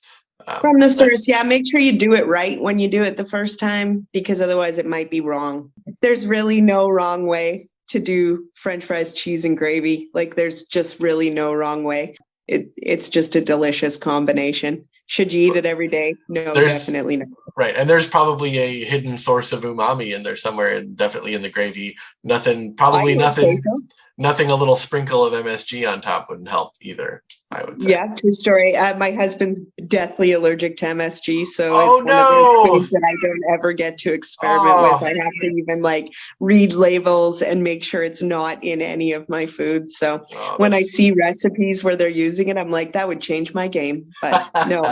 From the source, yeah. Make sure you do it right when you do it the first time, because otherwise it might be wrong. There's really no wrong way to do French fries, cheese, and gravy. Like, there's just really no wrong way. It's just a delicious combination. Should you eat it every day? No, definitely not. Right. And there's probably a hidden source of umami in there somewhere, and definitely in the gravy. Nothing a little sprinkle of MSG on top wouldn't help either, I would say. Yeah, true story. My husband's deathly allergic to MSG, so it's one of those things that I don't ever get to experiment with. I have to even read labels and make sure it's not in any of my food. So when I see recipes where they're using it, I'm like, that would change my game. But no.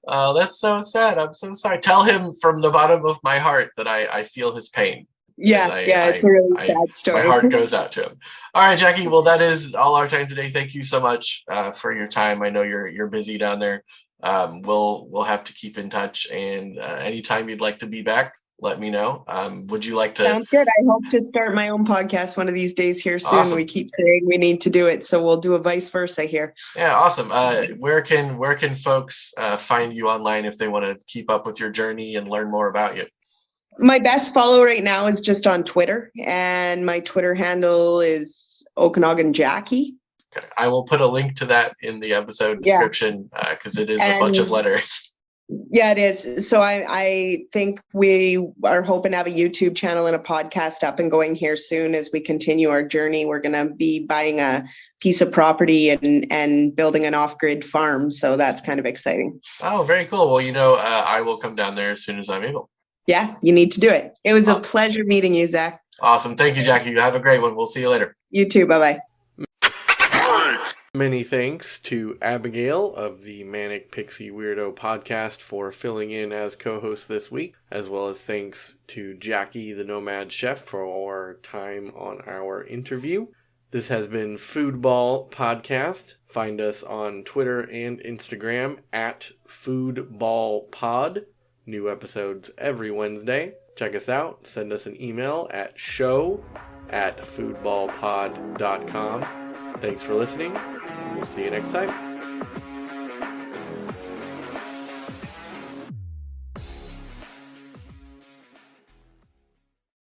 Oh, that's so sad. I'm so sorry. Tell him from the bottom of my heart that I feel his pain. Yeah, it's a really sad story. My heart goes out to him. All right, Jacki. Well, that is all our time today. Thank you so much for your time. I know you're busy down there. We'll have to keep in touch, and anytime you'd like to be back, let me know. Would you like to? Sounds good. I hope to start my own podcast one of these days here soon. Awesome. We keep saying we need to do it, so we'll do a vice versa here. Yeah, awesome. Where can folks find you online if they want to keep up with your journey and learn more about you? My best follow right now is just on Twitter, and my Twitter handle is Okanagan Jacki. Okay. I will put a link to that in the episode description because it is a bunch of letters. Yeah, it is. So I think we are hoping to have a YouTube channel and a podcast up and going here soon as we continue our journey. We're going to be buying a piece of property and building an off-grid farm. So that's kind of exciting. Oh, very cool. Well, I will come down there as soon as I'm able. Yeah, you need to do it. It was a pleasure meeting you, Zach. Awesome. Thank you, Jacki. You have a great one. We'll see you later. You too. Bye-bye. Many thanks to Abigail of the Manic, Pixie, Weirdo podcast for filling in as co-host this week, as well as thanks to Jacki the Nomad Chef for our time on our interview. This has been Foodball Podcast. Find us on Twitter and Instagram at FoodballPod. New episodes every Wednesday. Check us out. Send us an email at show@foodballpod.com. Thanks for listening. We'll see you next time.